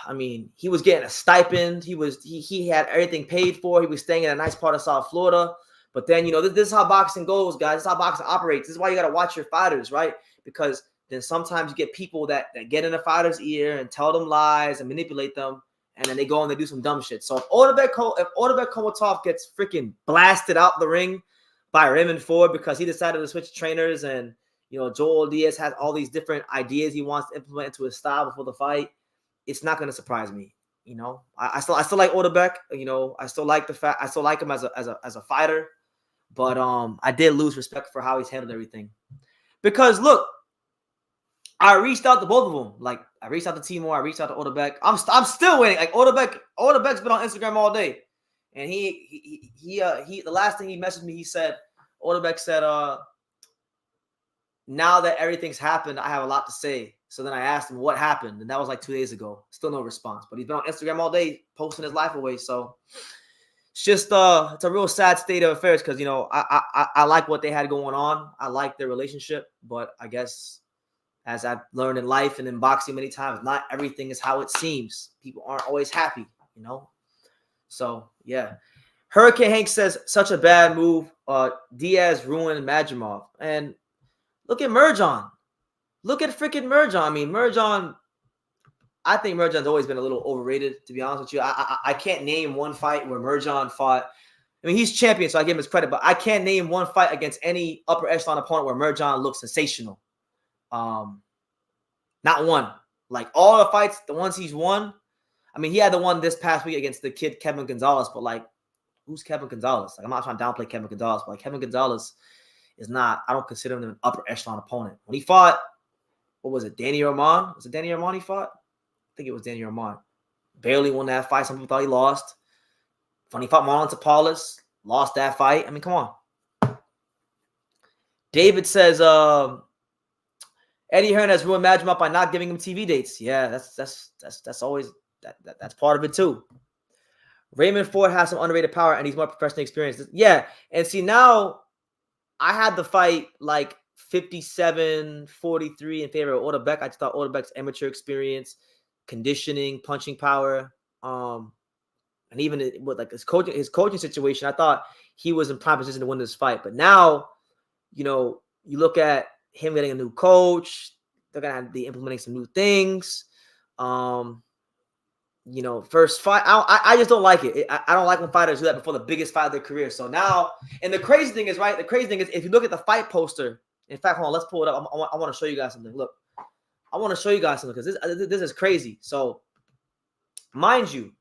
I mean, he was getting a stipend. He had everything paid for. He was staying in a nice part of South Florida. But then, you know, this is how boxing goes, guys. This is how boxing operates. This is why you got to watch your fighters, right? Because then sometimes you get people that get in a fighter's ear and tell them lies and manipulate them, and then they go and they do some dumb shit. So if Otabek Komatov gets freaking blasted out the ring by Raymond Ford because he decided to switch trainers, and, you know, Joel Diaz has all these different ideas he wants to implement into his style before the fight, it's not going to surprise me. You know, I still like Otabek. You know, I still like him as a fighter. But I did lose respect for how he's handled everything. Because, look, I reached out to both of them. Like, I reached out to Timur. I reached out to Otabek. I'm still waiting. Like, Otabek's been on Instagram all day. And he the last thing he messaged me, Otabek said, now that everything's happened, I have a lot to say. So then I asked him what happened. And that was like 2 days ago. Still no response. But he's been on Instagram all day posting his life away. So it's just it's a real sad state of affairs, because, you know, I like what they had going on. I like their relationship, but I guess, as I've learned in life and in boxing many times, not everything is how it seems. People aren't always happy. You you know? So, yeah. Hurricane Hank says, such a bad move. Diaz ruined Makhmudov. And look at Merjan. Look at freaking Merjan. I mean, Merjan, I think Merjan's always been a little overrated, to be honest with you. I can't name one fight where Merjan fought. I mean, he's champion, so I give him his credit, but I can't name one fight against any upper echelon opponent where Merjan looks sensational. Not one. Like, all the fights, the ones he's won, I mean, he had the one this past week against the kid Kevin Gonzalez, but, like, who's Kevin Gonzalez? Like, I'm not trying to downplay Kevin Gonzalez, but, like, Kevin Gonzalez is not, I don't consider him an upper echelon opponent. When he fought, what was it, Danny Roman? Was it Danny Roman he fought? I think it was Danny Roman. Barely won that fight. Some people thought he lost. When he fought Marlon Tapales, lost that fight. I mean, come on. David says, Eddie Hearn has ruined Makhmudov by not giving him TV dates. Yeah, that's always that's part of it too. Raymond Ford has some underrated power and he's more professionally experienced. Yeah, and see now, I had the fight like 57-43 in favor of Otto Beck. I just thought Otto Beck's amateur experience, conditioning, punching power, and even with like his coaching situation, I thought he was in prime position to win this fight. But now, you know, you look at him getting a new coach, they're gonna be implementing some new things. You know, first fight, I just don't like it. I don't like when fighters do that before the biggest fight of their career. So now, and the crazy thing is, right? The crazy thing is, if you look at the fight poster, in fact, hold on, let's pull it up. I want to show you guys something. Look, I want to show you guys something because this is crazy. So, mind you,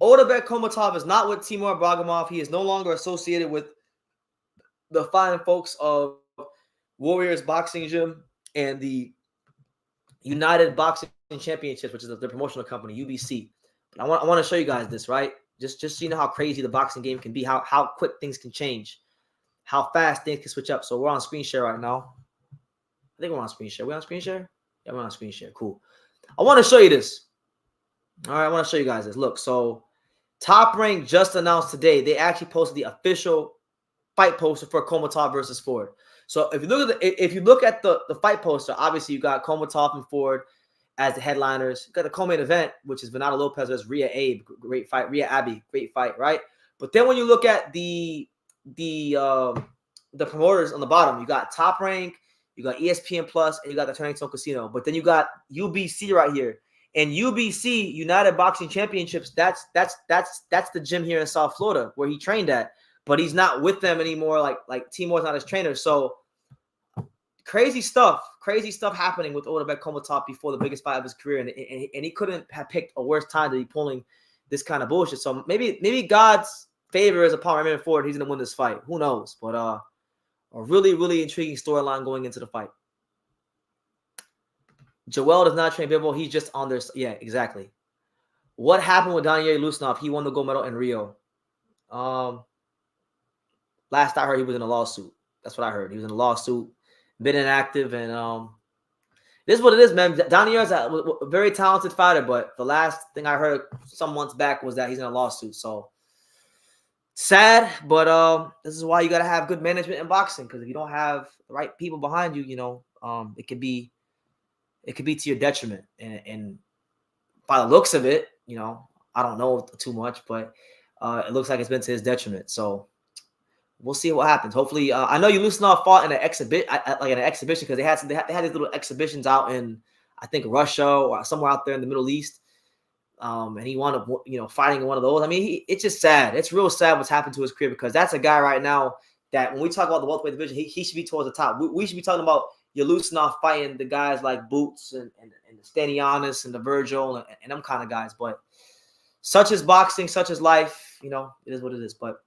Otabek Komatov is not with Timur Bragimov. He is no longer associated with the fine folks of Warriors Boxing Gym and the United Boxing Championships, which is the promotional company, UBC. But I want to show you guys this, right? Just so you know how crazy the boxing game can be, how quick things can change, how fast things can switch up. So we're on screen share right now. I think we're on screen share. We on screen share? Yeah, we're on screen share. Cool. I want to show you this. All right, I want to show you guys this. Look, so Top Rank just announced today. They actually posted the official fight poster for Komatov versus Ford. So if you look at the fight poster, obviously you got Komatov and Ford as the headliners. You got the co-main event, which is Venado Lopez versus Rhea Abe, great fight. Rhea Abbey, great fight, right? But then when you look at the promoters on the bottom, you got Top Rank, you got ESPN Plus, and you got the Turning Stone Casino. But then you got UBC right here, and UBC United Boxing Championships. That's the gym here in South Florida where he trained at, but he's not with them anymore. Like Timur's not his trainer, so. Crazy stuff happening with Otabek Komatov before the biggest fight of his career, and he couldn't have picked a worse time to be pulling this kind of bullshit. So maybe God's favor is upon Raymond Ford. He's gonna win this fight. Who knows? But a really, really intriguing storyline going into the fight. Joel does not train Bivol. He's just on their. Yeah, exactly. What happened with Daniel Lusnov? He won the gold medal in Rio. Last I heard, he was in a lawsuit. That's what I heard. He was in a lawsuit. Been inactive, and this is what it is, man. Daniel's a very talented fighter, but the last thing I heard some months back was that he's in a lawsuit. So sad, but this is why you gotta have good management in boxing, because if you don't have the right people behind you, you know, it could be to your detriment. And by the looks of it, you know, I don't know too much, but it looks like it's been to his detriment. So. We'll see what happens. Hopefully, I know Lusnov fought in an exhibition, because they had these little exhibitions out in, I think, Russia or somewhere out there in the Middle East, and he wound up, you know, fighting in one of those. I mean, it's just sad. It's real sad what's happened to his career, because that's a guy right now that when we talk about the welterweight division, he should be towards the top. We should be talking about Lusnov fighting the guys like Boots and the Stanianis and the Virgil and them kind of guys. But such is boxing, such is life. You know, it is what it is. But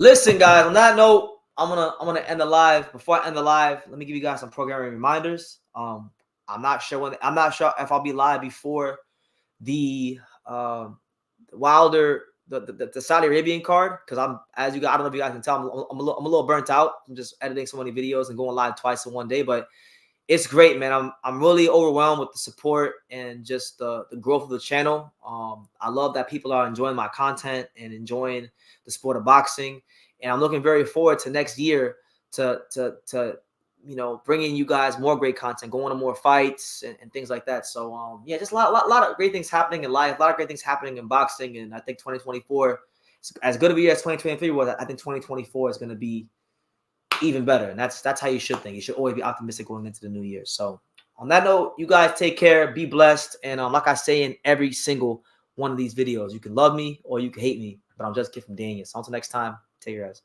listen, guys, on that note, I'm gonna end the live. Before I end the live, let me give you guys some programming reminders. I'm not sure if I'll be live before the Wilder the Saudi Arabian card, because I don't know if you guys can tell, I'm a little burnt out. I'm just editing so many videos and going live twice in one day, but it's great, man. I'm really overwhelmed with the support and just the growth of the channel. I love that people are enjoying my content and enjoying the sport of boxing, and I'm looking very forward to next year to you know, bringing you guys more great content, going to more fights and things like that. So, yeah, just a lot of great things happening in life, a lot of great things happening in boxing. And I think 2024, as good of a year as 2023 was, I think 2024 is going to be even better. And that's how you should think. You should always be optimistic going into the new year. So on that note, you guys take care, be blessed. And like I say in every single one of these videos, you can love me or you can hate me, but I'm just a kid from Daniel. So until next time, take care, guys.